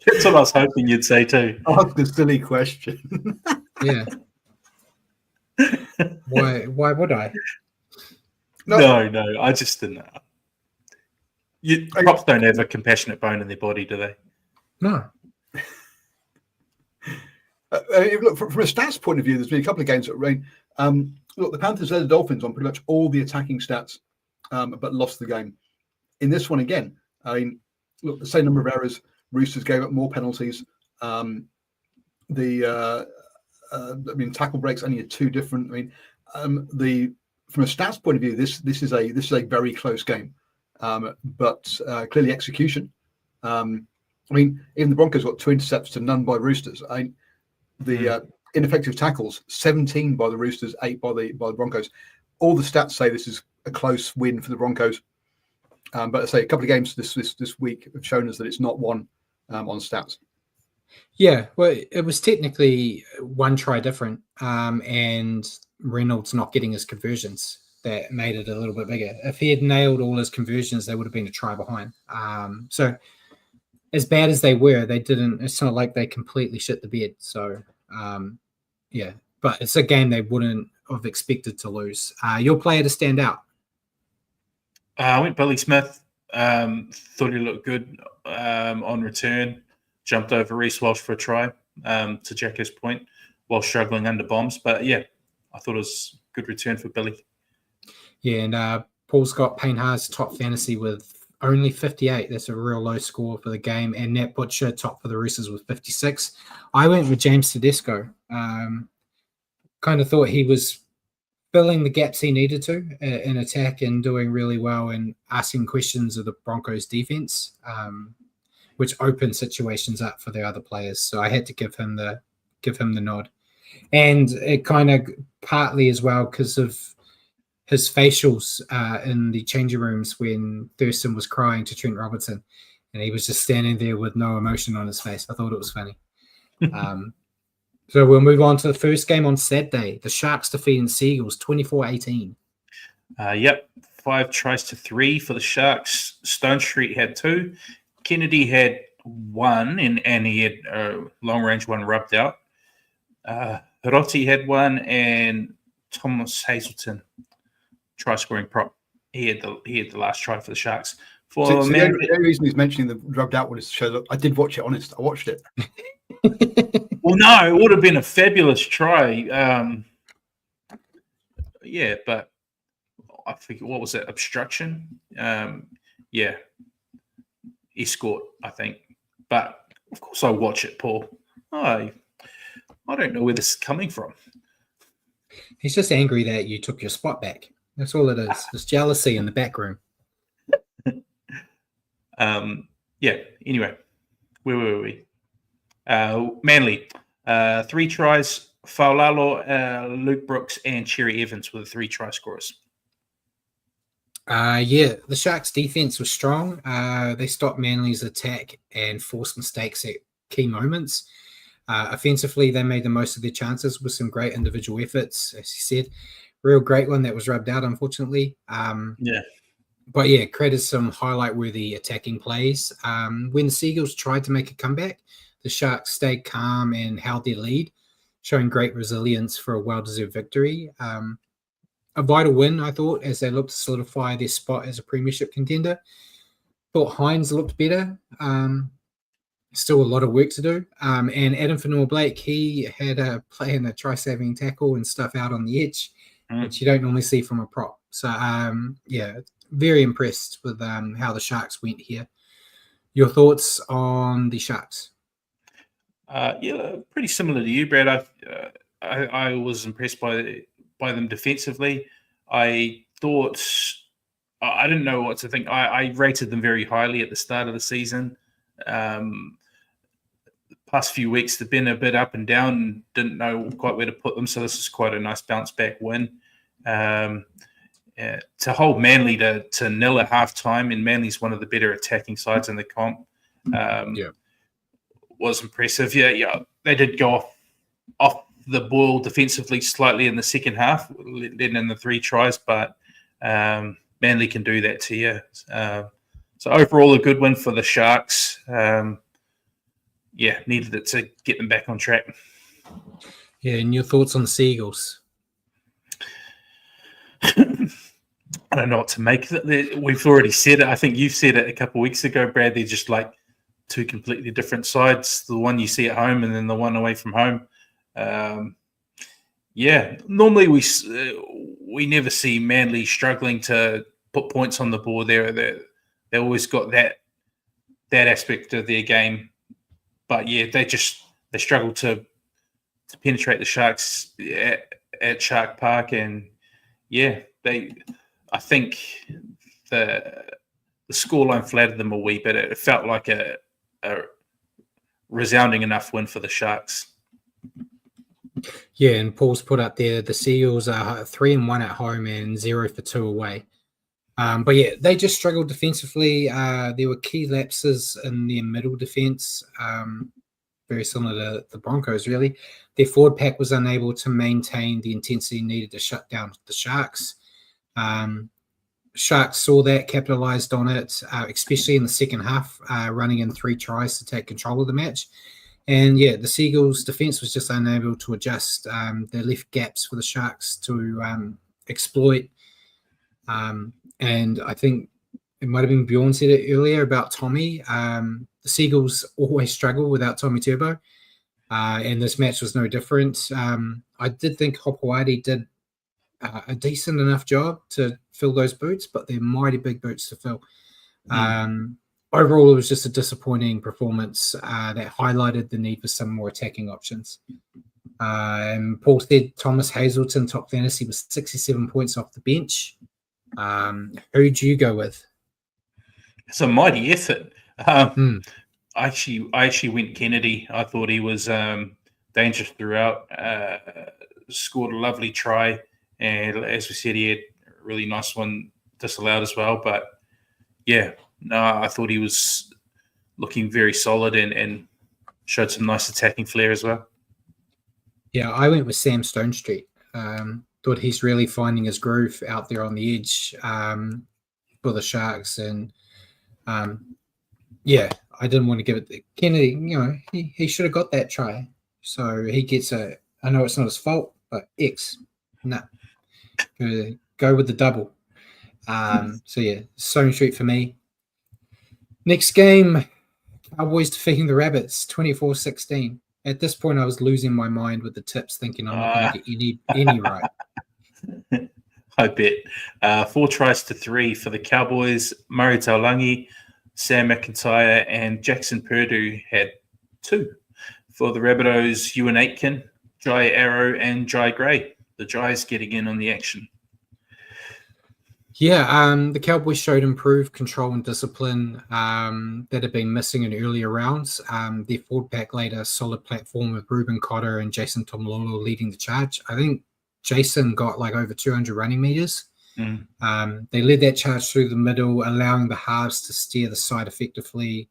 That's what I was hoping you'd say too. Ask a silly question. Yeah. Why would I? No, I just didn't. Props don't have a compassionate bone in their body, do they? No. Look, from a stats point of view, there's been a couple of games that rain. Look, the Panthers led the Dolphins on pretty much all the attacking stats, but lost the game. In this one again, I mean, look, the same number of errors. Roosters gave up more penalties. Tackle breaks only had 2 different. From a stats point of view, this is a very close game, but clearly execution. Even the Broncos got 2 intercepts to none by Roosters. Ineffective tackles, 17 by the Roosters, 8 by the Broncos. All the stats say this is a close win for the Broncos. But I say a couple of games this week have shown us that it's not one on stats. Yeah, well, it was technically 1 try different, and Reynolds not getting his conversions that made it a little bit bigger. If he had nailed all his conversions, they would have been a try behind. So as bad as they were, they didn't. It's not like they completely shit the bed. So but it's a game they wouldn't have expected to lose. Your player to stand out? I went Billy Smith. Thought he looked good on return. Jumped over Reece Walsh for a try, to Jacko's point, while struggling under bombs. But yeah, I thought it was a good return for Billy. Yeah, and Paul Scott Payne Haas top fantasy with only 58. That's a real low score for the game. And Nat Butcher top for the Roosters with 56. I went with James Tedesco. Kind of thought he was filling the gaps he needed to in attack and doing really well and asking questions of the Broncos defense, which opened situations up for the other players. So I had to give him the nod. And it kind of partly as well because of his facials in the changing rooms when Thurston was crying to Trent Robertson and he was just standing there with no emotion on his face. I thought it was funny. So we'll move on to the first game on Saturday. The Sharks defeating Seagulls 24-18. Yep, 5 tries to 3 for the Sharks. Stone Street had 2. Kennedy had 1, and he had a long-range one rubbed out. Hiroti had 1, and Thomas Hazelton, try-scoring prop. He had the last try for the Sharks. The only reason he's mentioning the rubbed out one is to show that I did watch it. Honest, I watched it. Well, no, it would have been a fabulous try. But I think what was that, obstruction? Escort, I think. But of course, I watch it, Paul. I don't know where this is coming from. He's just angry that you took your spot back. That's all it is. It's jealousy in the back room. Anyway, where were we? Manly, 3 tries. Faulalo, Luke Brooks, and Cherry Evans were the 3 try scorers. The Sharks' defense was strong. They stopped Manly's attack and forced mistakes at key moments. Offensively, they made the most of their chances with some great individual efforts. As you said, real great one that was rubbed out, unfortunately. But yeah, credit some highlight-worthy attacking plays. When the Seagulls tried to make a comeback, the Sharks stayed calm and held their lead, showing great resilience for a well-deserved victory. A vital win, I thought, as they looked to solidify their spot as a premiership contender. Thought Hines looked better. Still a lot of work to do. And Adam Fanua-Blake, he had a play in a try-saving tackle and stuff out on the edge, which you don't normally see from a prop. So, very impressed with how the Sharks went here. Your thoughts on the Sharks? Pretty similar to you, Brad. I was impressed by them defensively. I thought I didn't know what to think. I rated them very highly at the start of the season. Past few weeks, they've been a bit up and down and didn't know quite where to put them. So this is quite a nice bounce back win. To hold Manly to nil at halftime, and Manly's one of the better attacking sides in the comp, was impressive. Yeah, they did go off the ball defensively slightly in the second half, letting in the 3 tries, but Manly can do that to you. So overall, a good win for the Sharks. Needed it to get them back on track. Yeah, and your thoughts on the Seagulls? I don't know what to make of it. We've already said it. I think you've said it a couple of weeks ago, Brad. They're just like 2 completely different sides. The one you see at home and then the one away from home. Normally we never see Manly struggling to put points on the board. They always got that aspect of their game. But yeah, they struggle to penetrate the Sharks at Shark Park, and I think the scoreline flattered them a wee bit. It felt like a resounding enough win for the Sharks. Yeah, and Paul's put up there the Seagulls are 3-1 at home and 0 for 2 away. But yeah, they just struggled defensively. There were key lapses in their middle defense, very similar to the Broncos, really. Their forward pack was unable to maintain the intensity needed to shut down the Sharks. Sharks saw that, capitalized on it, especially in the second half, running in 3 tries to take control of the match. And yeah, the Seagulls' defense was just unable to adjust. They left gaps for the Sharks to exploit. And I think it might have been Bjorn said it earlier about Tommy. The Seagulls always struggle without Tommy Turbo. And this match was no different. I did think Hopewadi did a decent enough job to fill those boots, but they're mighty big boots to fill. Overall, it was just a disappointing performance that highlighted the need for some more attacking options. And Paul said Thomas Hazelton, top fantasy, was 67 points off the bench. Who'd you go with? It's a mighty effort. I actually went Kennedy. I thought he was dangerous throughout. Scored a lovely try, and as we said, he had a really nice one disallowed as well. But yeah, no, I thought he was looking very solid and showed some nice attacking flair as well. Yeah, I went with Sam Stonestreet. Thought he's really finding his groove out there on the edge for the Sharks. And I didn't want to give it to Kennedy. He should have got that try. So he gets I know it's not his fault, but X. No. Go with the double. Stonestreet for me. Next game, Cowboys defeating the Rabbits, 24-16. At this point, I was losing my mind with the tips, thinking I'm not going to get any right. I bet. 4 tries to 3 for the Cowboys. Murray Taulangi, Sam McIntyre, and Jackson Purdue had 2. For the Rabbitohs, Ewan Aitken, Jai Arrow, and Jai Gray. The Jai's getting in on the action. Yeah, the Cowboys showed improved control and discipline that had been missing in earlier rounds. Their forward pack laid a solid platform with Ruben Cotter and Jason Tomlolo leading the charge. I think Jason got like over 200 running meters. They led that charge through the middle, allowing the halves to steer the side effectively.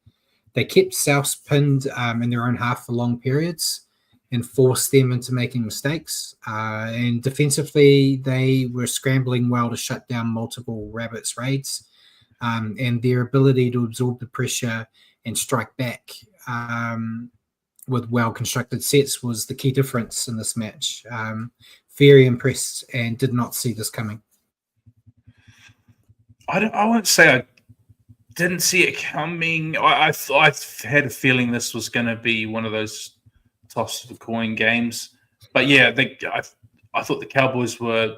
They kept Souths pinned in their own half for long periods and forced them into making mistakes. And defensively, they were scrambling well to shut down multiple Rabbits raids. And their ability to absorb the pressure and strike back with well-constructed sets was the key difference in this match. Very impressed and did not see this coming. I won't say I didn't see it coming. I had a feeling this was going to be one of those toss of the coin games. But yeah, I thought the Cowboys were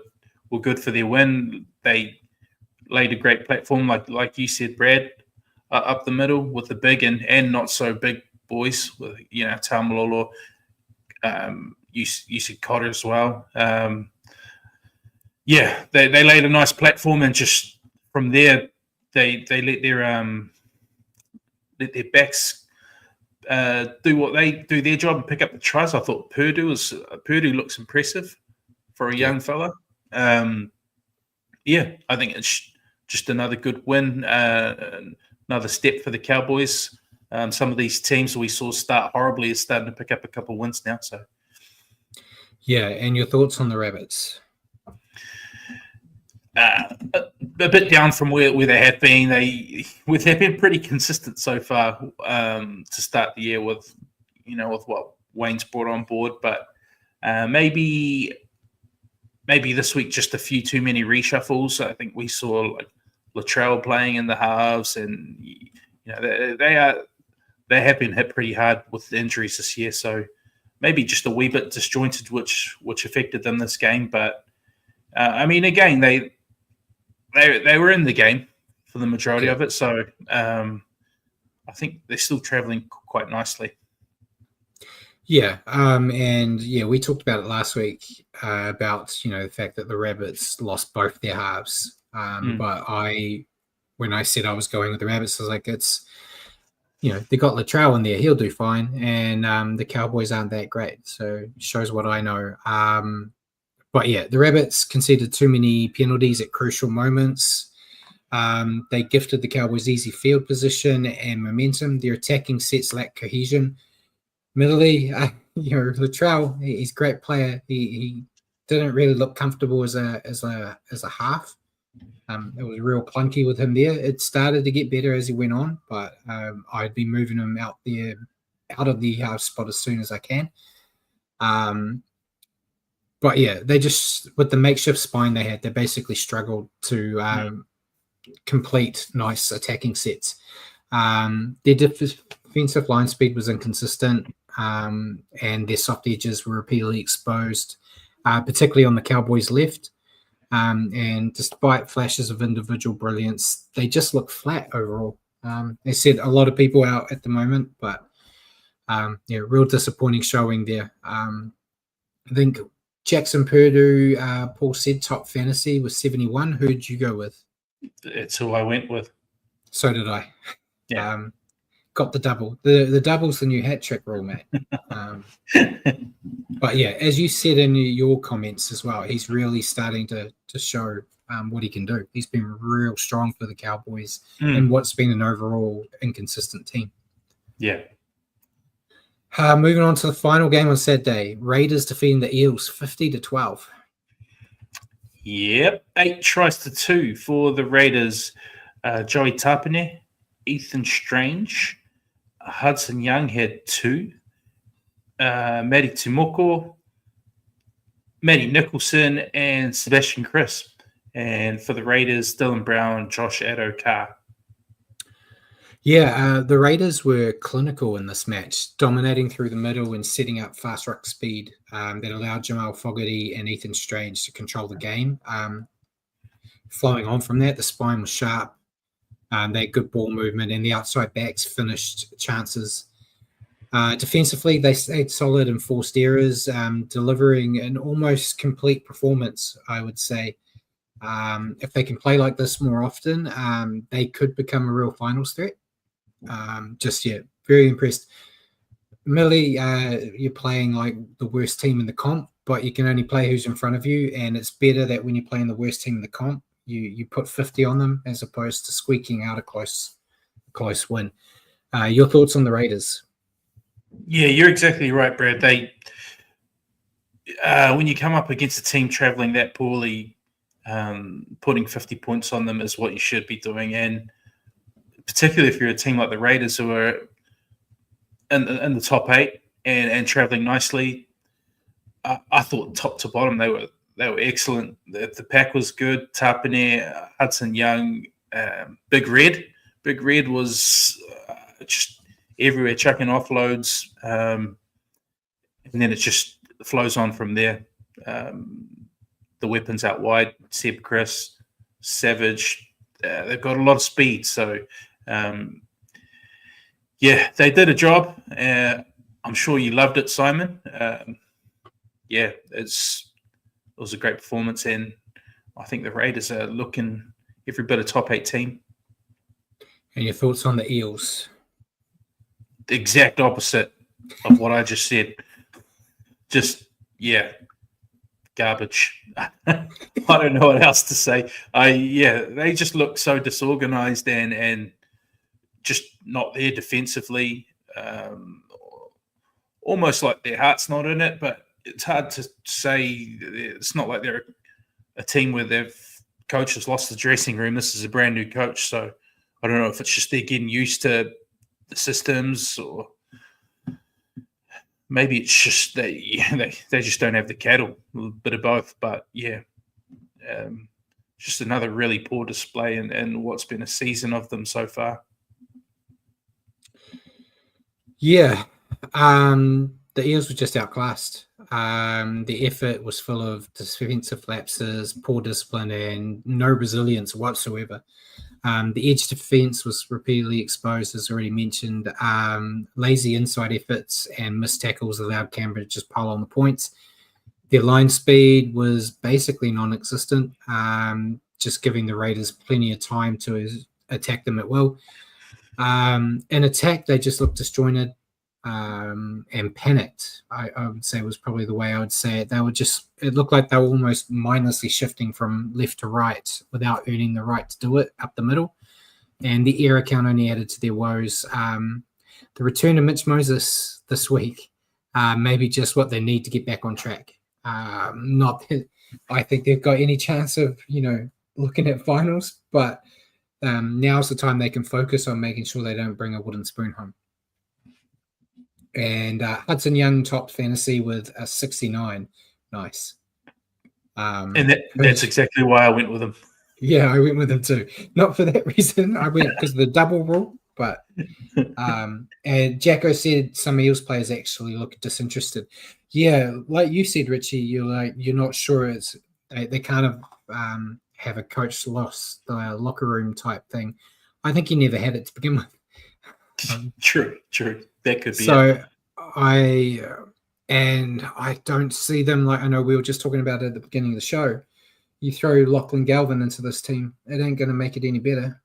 good for their win. They laid a great platform, like you said, Brad, up the middle with the big and not so big boys, with Taumalolo. You said Cotter as well. They laid a nice platform and just from there, they let their backs do their job and pick up the tries. I thought Purdue looks impressive for a young fella. I think it's just another good win, another step for the Cowboys. Some of these teams we saw start horribly are starting to pick up a couple of wins now. So, yeah, and your thoughts on the Rabbits? A bit down from where they have been. They've been pretty consistent so far to start the year with what Wayne's brought on board, but maybe this week just a few too many reshuffles. I think we saw like Latrell playing in the halves, and they have been hit pretty hard with the injuries this year. So maybe just a wee bit disjointed, which affected them this game. But again, they were in the game for the majority of it. So I think they're still traveling quite nicely. Yeah, we talked about it last week about the fact that the Rabbits lost both their halves. But when I said I was going with the Rabbits, I was like, it's they got Latrell in there, he'll do fine, and the Cowboys aren't that great, so it shows what I know. But yeah, the Rabbits conceded too many penalties at crucial moments. They gifted the Cowboys easy field position and momentum. Their attacking sets lack cohesion. Admittedly, Latrell, he's a great player. He didn't really look comfortable as a half. It was real clunky with him there. It started to get better as he went on, but I'd be moving him out of the half spot as soon as I can. But yeah, they just, with the makeshift spine they had, they basically struggled to complete nice attacking sets. Their defensive line speed was inconsistent, and their soft edges were repeatedly exposed, particularly on the Cowboys' left. And despite flashes of individual brilliance, they just look flat overall. They said a lot of people out at the moment, but real disappointing showing there. I think Jackson Purdue, Paul said top fantasy was 71. Who'd you go with? It's who I went with. So did I. Yeah. Got the double. The double's the new hat trick rule, mate. But yeah, as you said in your comments as well, he's really starting to show what he can do. He's been real strong for the Cowboys in what's been an overall inconsistent team. Yeah. Moving on to the final game on Saturday, Raiders defeating the Eels 50-12. Yep, 8 tries to 2 for the Raiders. Joey Tapine, Ethan Strange, Hudson Young had 2. Matty Tumoko, Matty Nicholson, and Sebastian Crisp. And for the Raiders, Dylan Brown, Josh Addo-Carr. Yeah, the Raiders were clinical in this match, dominating through the middle and setting up fast ruck speed that allowed Jamal Fogarty and Ethan Strange to control the game. Flowing on from that, the spine was sharp. They had good ball movement, and the outside backs finished chances. Defensively, they stayed solid and forced errors, delivering an almost complete performance, I would say. If they can play like this more often, they could become a real finals threat. Very impressed. Millie, you're playing like the worst team in the comp, but you can only play who's in front of you, and it's better that when you're playing the worst team in the comp, you put 50 on them as opposed to squeaking out a close win. Your thoughts on the Raiders? Yeah, you're exactly right, Brad. They when you come up against a team traveling that poorly, putting 50 points on them is what you should be doing. And particularly if you're a team like the Raiders who are in the top 8 and traveling nicely, I thought top to bottom they were excellent. The pack was good. Tapine, Hudson Young, Big Red. Big Red was just everywhere, chucking offloads, and then it just flows on from there. The weapons out wide, Seb, Chris, Savage, they've got a lot of speed. So, they did a job. I'm sure you loved it, Simon. It was a great performance, and I think the Raiders are looking every bit of top 8 team. And your thoughts on the Eels? The exact opposite of what I just said. Just, yeah, garbage. I don't know what else to say. They just look so disorganized and just not there defensively. Almost like their heart's not in it, but it's hard to say. It's not like they're a team where their coach has lost the dressing room. This is a brand new coach, so I don't know if it's just they're getting used to the systems, or maybe it's just they just don't have the cattle. A bit of both, but yeah, just another really poor display in what's been a season of them so far. Yeah, the Eels were just outclassed. The effort was full of defensive lapses, poor discipline, and no resilience whatsoever. The edge defense was repeatedly exposed, as already mentioned. Lazy inside efforts and missed tackles allowed Canberra to just pile on the points. Their line speed was basically non-existent, just giving the Raiders plenty of time to attack them at will. In attack, they just looked disjointed and panicked, I would say was probably the way I would say it. It looked like they were almost mindlessly shifting from left to right without earning the right to do it up the middle. And the error count only added to their woes. The return of Mitch Moses this week may be just what they need to get back on track. Not that I think they've got any chance of, looking at finals, but now's the time they can focus on making sure they don't bring a wooden spoon home. And Hudson Young topped fantasy with a 69. Nice. And that's exactly why I went with him. Yeah, I went with him too. Not for that reason. I went because of the double rule, but and Jacko said some Eels players actually look disinterested. Yeah, like you said, Richie, you're not sure. They kind of have a coach lost the locker room type thing. I think he never had it to begin with. True. That could be so. it. I don't see them like I know we were just talking about it at the beginning of the show. You throw Lachlan Galvin into this team, it ain't going to make it any better.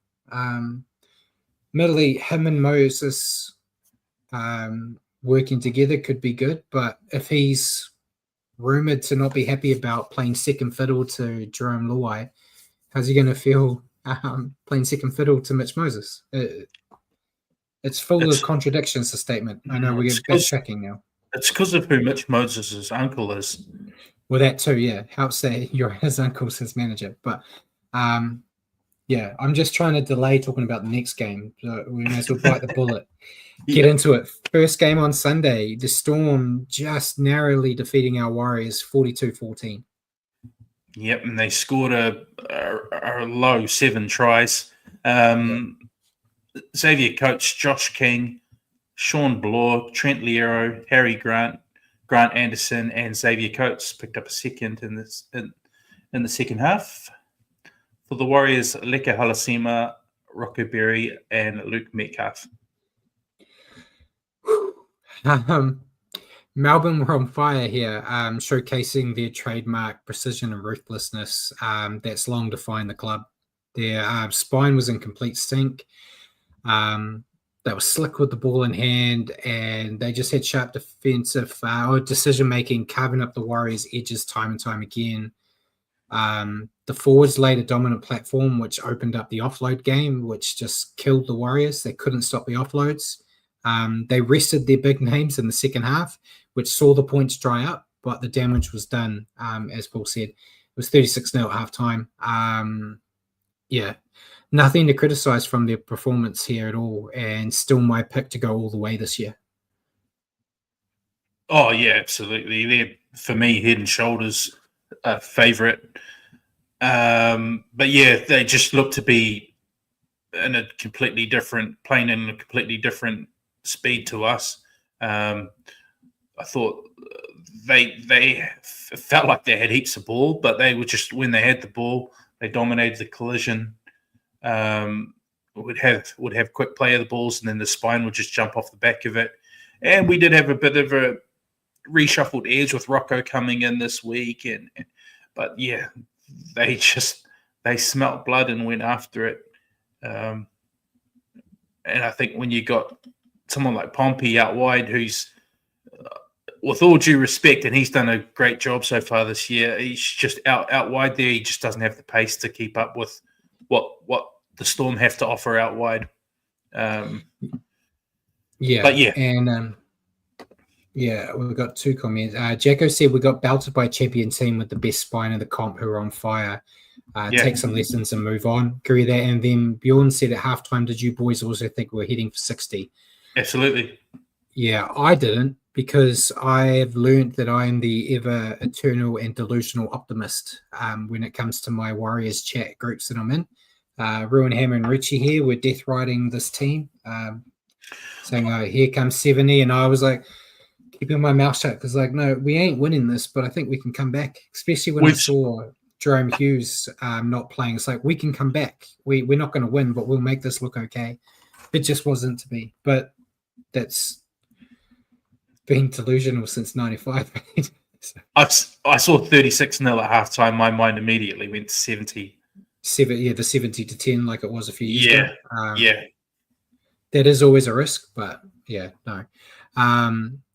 Admittedly, him and Moses working together could be good, but if he's rumored to not be happy about playing second fiddle to Jerome Luai, how's he going to feel playing second fiddle to Mitch Moses? It's full of contradictions, the statement. I know we're backtracking now. It's because of who Mitch Moses' uncle is. Well, that too, yeah. Helps that his uncle's his manager. But, yeah, I'm just trying to delay talking about the next game. So we may as well bite the bullet. Get into it. First game on Sunday, the Storm just narrowly defeating our Warriors 42-14. Yep, and they scored a low 7 tries. Xavier Coates, Josh King, Sean Bloor, Trent Liero, Harry Grant, Grant Anderson, and Xavier Coates picked up a second in the second half. For the Warriors, Leka Halasima, Rocco Berry, and Luke Metcalf. Melbourne were on fire here, showcasing their trademark precision and ruthlessness that's long defined the club. Their spine was in complete sync. They were slick with the ball in hand, and they just had sharp defensive decision-making, carving up the Warriors' edges time and time again. The forwards laid a dominant platform, which opened up the offload game, which just killed the Warriors. They couldn't stop the offloads. They rested their big names in the second half, which saw the points dry up, but the damage was done, as Paul said. It was 36-0 at halftime. Nothing to criticize from their performance here at all, and still my pick to go all the way this year. Oh, yeah, absolutely. They're, for me, head and shoulders favourite. But, yeah, they just look to be in a completely different, playing in a completely different speed to us. I thought they felt like they had heaps of ball, but they were just, when they had the ball, they dominated the collision. Would have quick play of the balls, and then the spine would just jump off the back of it. And we did have a bit of a reshuffled edge with Rocco coming in this week, but yeah, they they smelt blood and went after it. And I think when you got someone like Pompey out wide, who's, with all due respect, and he's done a great job so far this year, he's just out wide there. He just doesn't have the pace to keep up with what the Storm have to offer out wide. And we've got two comments. Jacko said we got belted by a champion team with the best spine of the comp who are on fire. Take some lessons and move on. Agree with that. And then Bjorn said at halftime, did you boys also think we were heading for 60? Absolutely. Yeah, I didn't, because I've learned that I am the ever eternal and delusional optimist when it comes to my Warriors chat groups that I'm in. Ruin Hammer and Richie here were death riding this team, saying, oh, here comes 70. And I was like, keeping my mouth shut, because like, no, we ain't winning this, but I think we can come back, especially when I saw Jerome Hughes not playing. It's like, we can come back. We're not going to win, but we'll make this look okay. It just wasn't to be. But that's been delusional since 95. So. I saw 36-0 at halftime. My mind immediately went to 70. The 70-10, like it was a few years ago. That is always a risk, but no.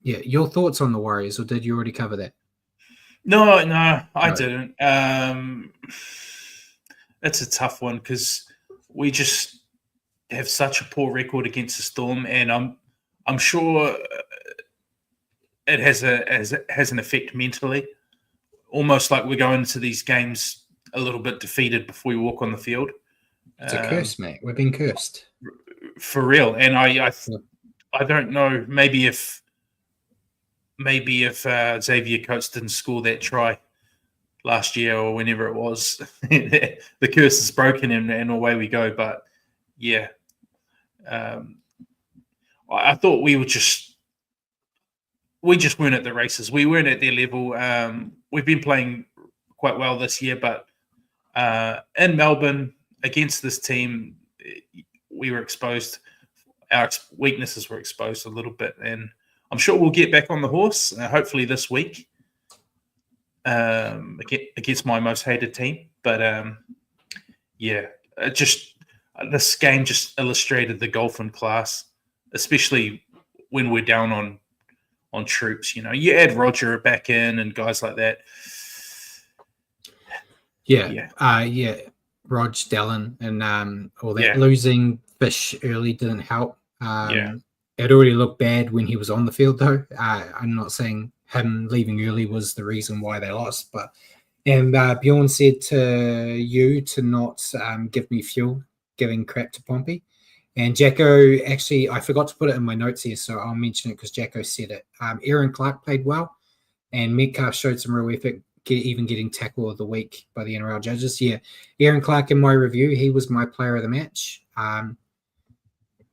Your thoughts on the Warriors, or did you already cover that? No, I didn't. It's a tough one because we just have such a poor record against the Storm, and I'm sure it has an effect mentally. Almost like we're going into these games a little bit defeated before we walk on the field. It's a curse, mate. We've been cursed for real. And I don't know. Maybe if Xavier Coates didn't score that try last year or whenever it was, the curse is broken and away we go. But I thought we just weren't at the races. We weren't at their level. We've been playing quite well this year, but in Melbourne against this team, we were exposed. Our weaknesses were exposed a little bit, and I'm sure we'll get back on the horse, hopefully this week, against my most hated team. But this game just illustrated the golf in class, especially when we're down on troops. You know, you add Roger back in and guys like that. Rog, Dallin, and all that. Losing Fish early didn't help. It already looked bad when he was on the field, though. I'm not saying him leaving early was the reason why they lost, but Bjorn said to you to not give me fuel, giving crap to Pompey. And Jacko, actually, I forgot to put it in my notes here, so I'll mention it because Jacko said it. Aaron Clark played well, and Metcalf showed some real effort, even getting tackle of the week by the NRL judges. Yeah, Aaron Clark, in my review, he was my player of the match.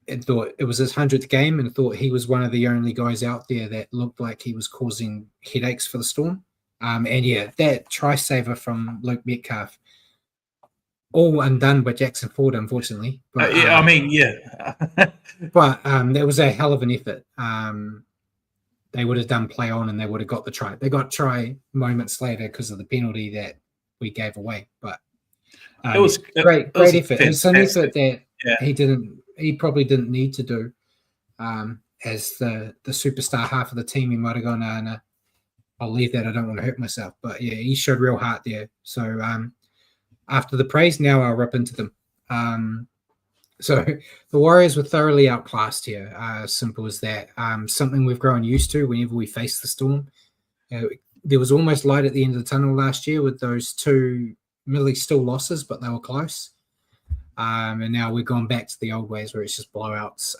I thought it was his 100th game, and thought he was one of the only guys out there that looked like he was causing headaches for the Storm. That try saver from Luke Metcalf, all undone by Jackson Ford, unfortunately. But, but that was a hell of an effort. They would have done play on, and they would have got the try. They got try moments later because of the penalty that we gave away. But it was great effort. It's an effort that he probably didn't need to do. As the superstar half of the team, he might have gone, no, I'll leave that. I don't want to hurt myself. But he showed real heart there. So after the praise, now I'll rip into them. So the Warriors were thoroughly outclassed here. Simple as that. Something we've grown used to whenever we face the Storm. There was almost light at the end of the tunnel last year with those two really still losses, but they were close. And now we're going back to the old ways where it's just blowouts.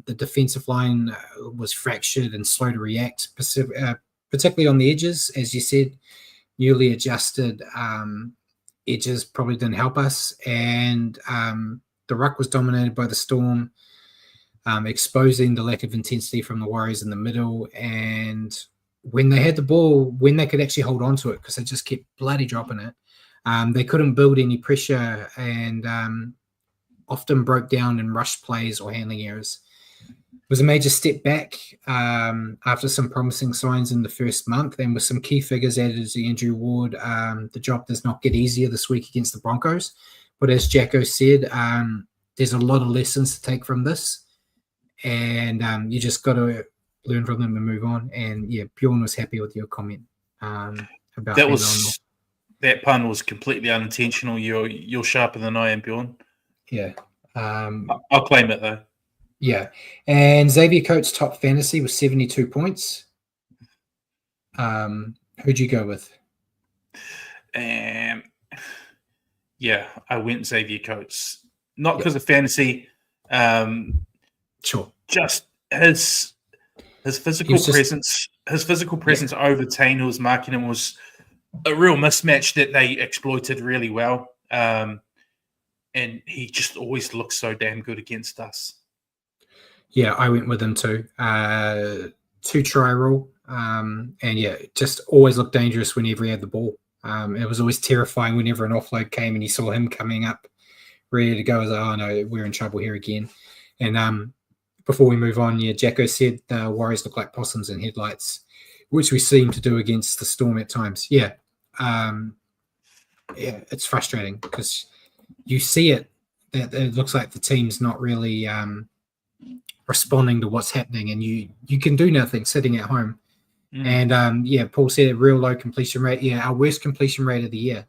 The defensive line was fractured and slow to react, particularly on the edges. As you said, newly adjusted edges probably didn't help us. And the ruck was dominated by the Storm, exposing the lack of intensity from the Warriors in the middle. And when they had the ball, when they could actually hold on to it, because they just kept bloody dropping it, they couldn't build any pressure and often broke down in rush plays or handling errors. was a major step back after some promising signs in the first month, and with some key figures added to Andrew Ward, the job does not get easier this week against the Broncos. But as Jacko said, there's a lot of lessons to take from this, and you just got to learn from them and move on. And yeah, Bjorn was happy with your comment about that pun was completely unintentional. You're sharper than I am, Bjorn. Yeah, I'll claim it though. Yeah, and Xavier Coates' top fantasy was 72 points. Who'd you go with? Yeah, I went Xavier Coates. Not because of fantasy. Sure. Just his physical presence. His physical presence over Tane, who was marking him, was a real mismatch that they exploited really well. And he just always looks so damn good against us. Yeah, I went with him too. 2-try rule. And yeah, just always looked dangerous whenever he had the ball. It was always terrifying whenever an offload came and you saw him coming up ready to go. I was like, oh no, we're in trouble here again. And before we move on, yeah, Jacko said the Warriors look like possums in headlights, which we seem to do against the Storm at times. Yeah. Yeah, it's frustrating because you see it, that it looks like the team's not really responding to what's happening, and you can do nothing sitting at home. And yeah, Paul said real low completion rate. Yeah, our worst completion rate of the year.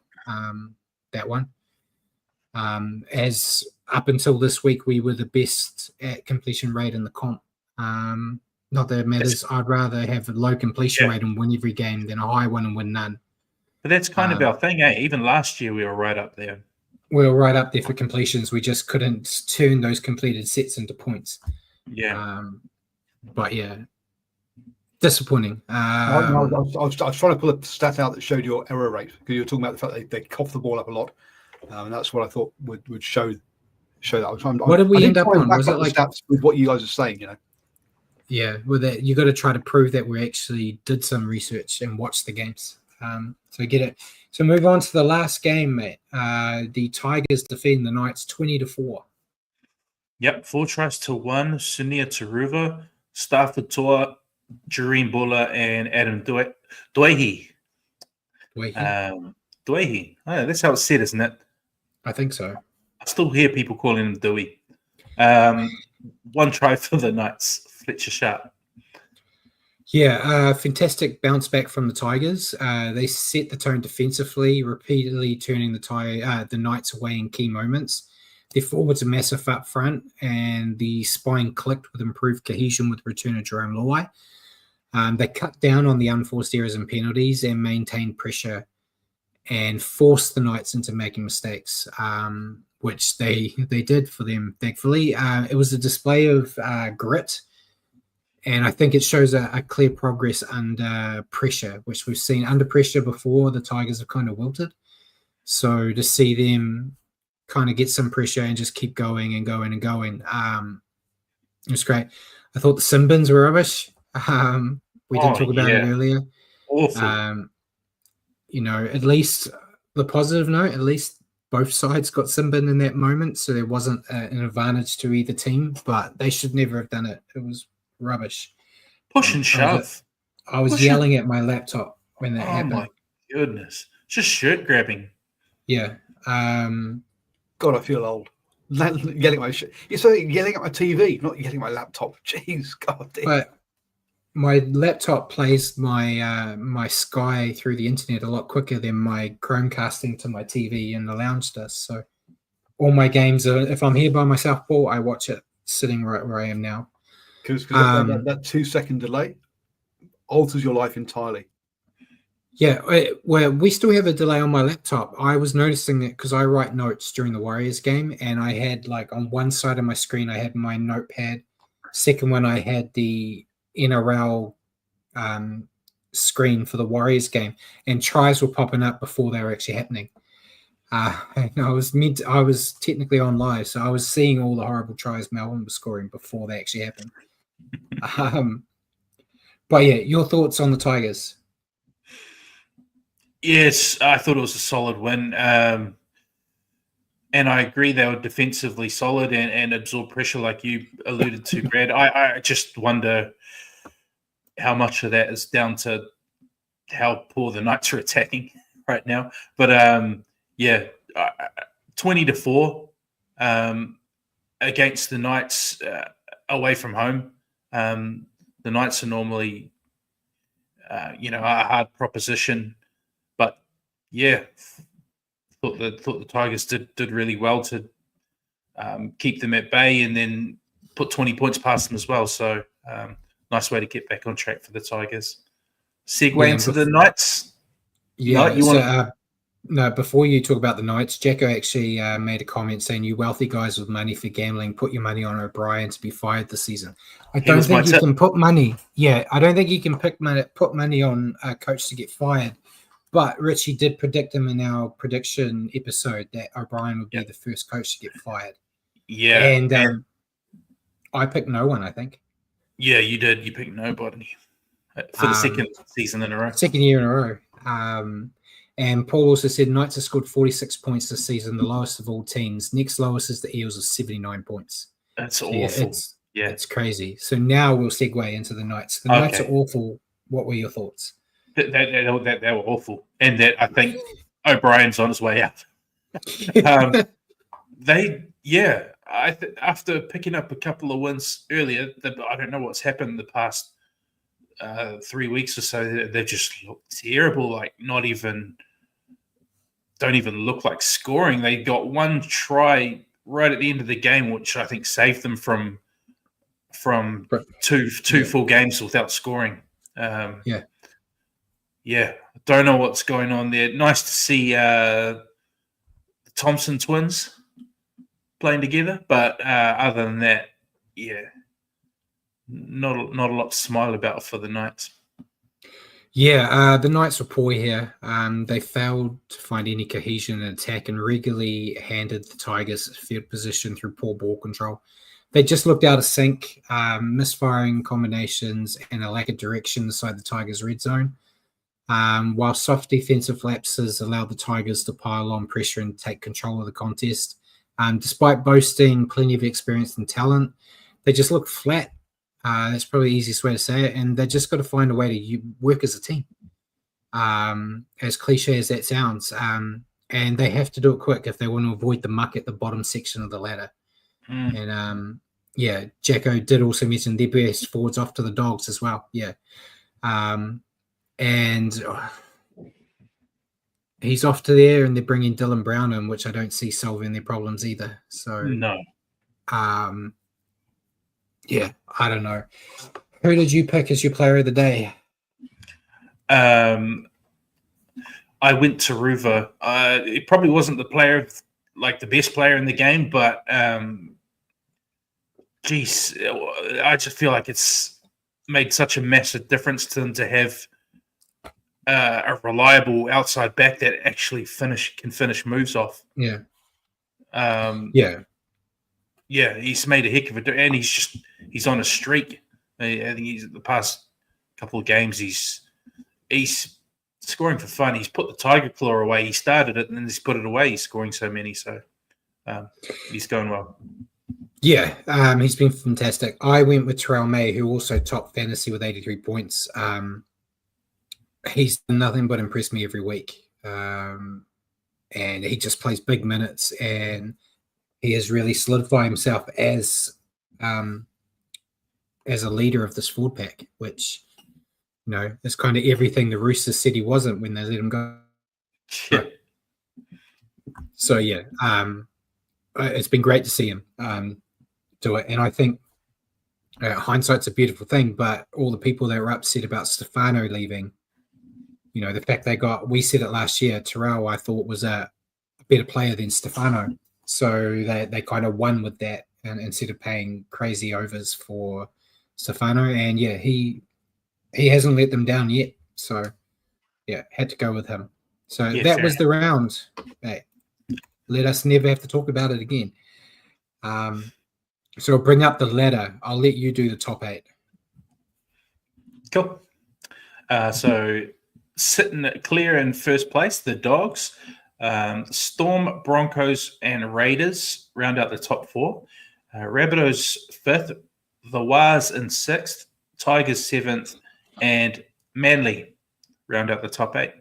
That one. As up until this week, we were the best at completion rate in the comp. Not that it matters. I'd rather have a low completion rate and win every game than a high one and win none. But that's kind of our thing, eh? Even last year, we were right up there. We were right up there for completions. We just couldn't turn those completed sets into points. Yeah. But yeah, disappointing. I was trying to pull a stat out that showed your error rate, because you were talking about the fact they cough the ball up a lot, and that's what I thought would show that. What did we end up on? Was it like stats with what you guys are saying? You know. Yeah, with that you got to try to prove that we actually did some research and watched the games. So get it. So move on to the last game, mate. The Tigers defeating the Knights 20-4. Yep, 4-1. Sunia Taruva, Stafford Toa, Jareen Buller, and Adam Dwayhe. Dwayhe. Oh, that's how it's said, isn't it? I think so. I still hear people calling him Dewey. 1 try for the Knights. Fletcher Sharp. Yeah, fantastic bounce back from the Tigers. They set the tone defensively, repeatedly turning the Knights away in key moments. Their forwards are massive up front, and the spine clicked with improved cohesion with the return of Jerome Luai. They cut down on the unforced errors and penalties and maintained pressure and forced the Knights into making mistakes, which they did for them, thankfully. It was a display of grit. And I think it shows a clear progress under pressure, which we've seen under pressure before. The Tigers have kind of wilted. So to see them kind of get some pressure and just keep going and going and going, it was great. I thought the sin bins were rubbish. We did talk about it earlier. Awful. You know, at least the positive note, at least both sides got sin bin in that moment. So there wasn't an advantage to either team, but they should never have done it. It was rubbish. Push and shove. I was yelling at my laptop when that happened. Oh my goodness. Just shirt grabbing. Yeah. God, I feel old. Yelling at my shit. You're saying yelling at my TV, not yelling at my laptop. Jeez, God damn. But my laptop plays my Sky through the internet a lot quicker than my Chromecasting to my TV in the lounge does. So all my games are, if I'm here by myself, Paul, I watch it sitting right where I am now. Because that 2-second delay alters your life entirely. Yeah, well, we still have a delay on my laptop. I was noticing that because I write notes during the Warriors game, and I had like on one side of my screen, I had my notepad. Second one, I had the NRL screen for the Warriors game, and tries were popping up before they were actually happening. And I was technically on live, so I was seeing all the horrible tries Melbourne was scoring before they actually happened. But yeah, your thoughts on the Tigers? Yes, I thought it was a solid win. And I agree they were defensively solid and absorb pressure like you alluded to, Brad. I just wonder how much of that is down to how poor the Knights are attacking right now. But 20-4 against the Knights away from home. The Knights are normally, a hard proposition, but yeah, thought the Tigers did really well to keep them at bay and then put 20 points past them as well. So nice way to get back on track for the Tigers. Segue into the Knights. Yeah, no, before you talk about the Knights, Jacko actually made a comment saying, "You wealthy guys with money for gambling, put your money on O'Brien to be fired this season." I don't think you can put money. Yeah, I don't think you can put money on a coach to get fired. But Richie did predict him in our prediction episode that O'Brien would be the first coach to get fired. Yeah, and I picked no one. I think. Yeah, you did. You picked nobody for the second season in a row. Second year in a row. And Paul also said Knights have scored 46 points this season, the lowest of all teams. Next lowest is the Eels with 79 points. That's awful. It's crazy. So now we'll segue into the Knights. The Knights are awful. What were your thoughts? They were awful. And that I think O'Brien's on his way out. After picking up a couple of wins earlier, I don't know what's happened the past 3 weeks or so. They just look terrible. Like don't even look like scoring. They got one try right at the end of the game, which I think saved them from two full games without scoring. Don't know what's going on there. Nice to see the Thompson twins playing together, but other than that, not a lot to smile about for the Knights. Yeah, the Knights were poor here. They failed to find any cohesion in attack and regularly handed the Tigers field position through poor ball control. They just looked out of sync, misfiring combinations and a lack of direction inside the Tigers' red zone. While soft defensive lapses allowed the Tigers to pile on pressure and take control of the contest. Despite boasting plenty of experience and talent, they just look flat. That's probably the easiest way to say it. And they just got to find a way to work as a team, as cliche as that sounds. And they have to do it quick if they want to avoid the muck at the bottom section of the ladder. And Jacko did also mention their best forwards off to the Dogs as well. Yeah. He's off to there, and they're bringing Dylan Brown in, which I don't see solving their problems either. So no. I don't know. Who did you pick as your player of the day? I went to Ruva. It probably wasn't the best player in the game, but I just feel like it's made such a massive difference to them to have a reliable outside back that actually can finish moves off. Yeah. He's made a heck of a, and he's on a streak. I think the past couple of games he's scoring for fun. He's put the Tiger Claw away. He started it and then he's put it away. He's scoring so many, so he's going well. Yeah, he's been fantastic. I went with Terrell May, who also topped fantasy with 83 points. He's done nothing but impress me every week. And he just plays big minutes, and he has really solidified himself as a leader of this forward pack, which, is kind of everything the Roosters said he wasn't when they let him go. Yeah. So, it's been great to see him do it. And I think hindsight's a beautiful thing, but all the people that were upset about Stefano leaving, the fact we said it last year, Terrell, I thought was a better player than Stefano. So they kind of won with that, and instead of paying crazy overs for Stefano. And he hasn't let them down yet. So had to go with him. So that was the round. Hey, let us never have to talk about it again. So I'll bring up the ladder. I'll let you do the top 8. Cool. So sitting clear in first place, the Dogs. Storm, Broncos, and Raiders round out the top 4. Rabbitohs 5th, the Wars in 6th, Tigers 7th, and Manly round out the top 8.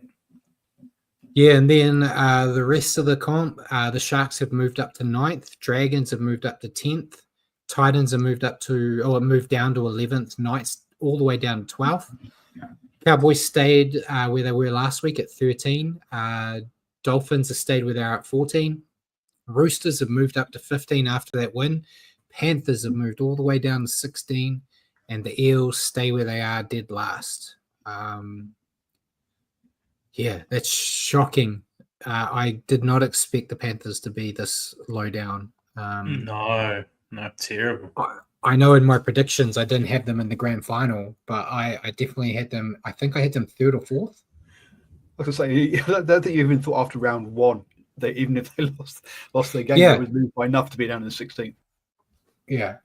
Yeah, and then the rest of the comp, the Sharks have moved up to 9th, Dragons have moved up to 10th, Titans have moved down to 11th, Knights all the way down to 12th. Cowboys stayed where they were last week at 13. Dolphins have stayed where they are at 14. Roosters have moved up to 15 after that win. Panthers have moved all the way down to 16. And the Eels stay where they are, dead last. Yeah, that's shocking. I did not expect the Panthers to be this low down. No, terrible. I know in my predictions I didn't have them in the grand final, but I definitely had them. I think I had them 3rd or 4th. I was going to say, I don't think you even thought after round 1 that even if they lost their game, Yeah. they was moved by enough to be down in the 16th. Yeah,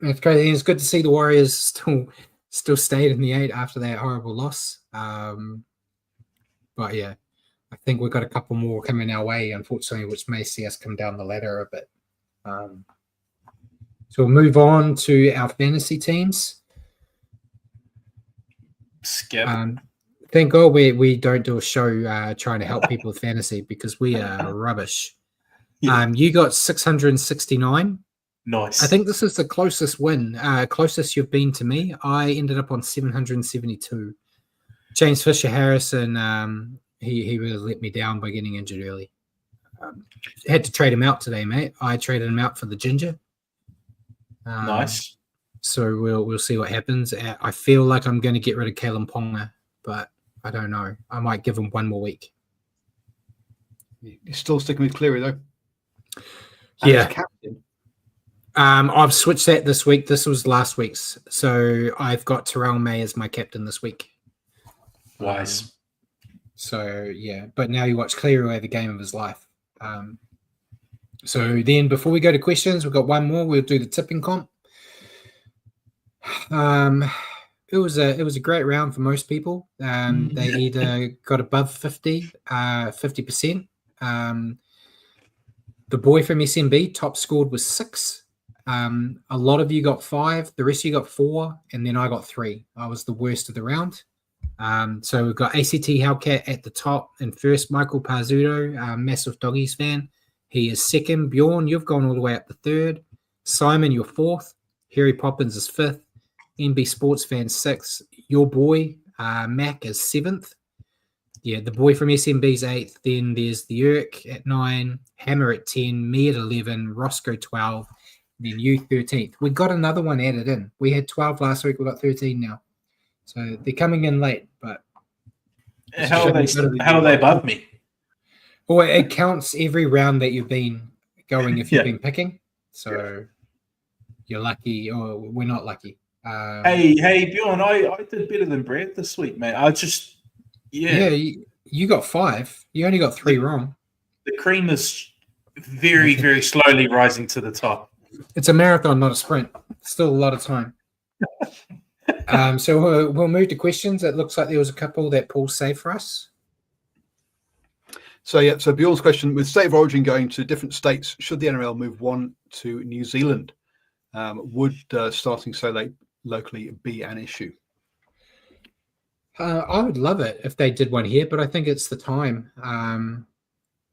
it's crazy. It's good to see the Warriors still stayed in the 8 after that horrible loss. But yeah, I think we've got a couple more coming our way, unfortunately, which may see us come down the ladder a bit. So we'll move on to our fantasy teams. Skip. Thank God we don't do a show trying to help people with fantasy because we are rubbish. Yeah. You got 669. Nice. I think this is the closest win, closest you've been to me. I ended up on 772. James Fisher-Harrison, he really let me down by getting injured early. Had to trade him out today, mate. I traded him out for the Ginger. Nice. So we'll see what happens. I feel like I'm going to get rid of Kalen Ponga, but I don't know. I might give him one more week. You're still sticking with Cleary, though? Yeah. As captain. I've switched that this week. This was last week's. So I've got Terrell May as my captain this week. Wise. So, yeah. But now you watch Cleary have the game of his life. So then before we go to questions, we've got one more. We'll do the tipping comp. It was a great round for most people. They either got above 50%. The boy from SMB top scored was 6. A lot of you got 5. The rest of you got 4, and then I got 3. I was the worst of the round. So we've got ACT Hellcat at the top and first. Michael Pazzuto, massive Doggies fan. He is 2nd. Bjorn, you've gone all the way up to 3rd. Simon, you're 4th. Harry Poppins is 5th. NB Sports fan 6th. Your boy, Mac, is 7th. Yeah, the boy from SMB's 8th. Then there's the Urk at 9, Hammer at 10, me at 11, Roscoe 12, then you 13th. We got another one added in. We had 12 last week. We've got 13 now. So they're coming in late, but how are they above me? Well, it counts every round that you've been going if you've been picking. So you're lucky, or we're not lucky. Hey, Bjorn, I did better than Brad this week, mate. You got 5. You only got 3 wrong. The cream is very, very slowly rising to the top. It's a marathon, not a sprint. Still a lot of time. So we'll move to questions. It looks like there was a couple that Paul saved for us. So Bjorn's question: with State of Origin going to different states, should the NRL move one to New Zealand? Would starting so late locally be an issue? I would love it if they did one here, but I think it's the time.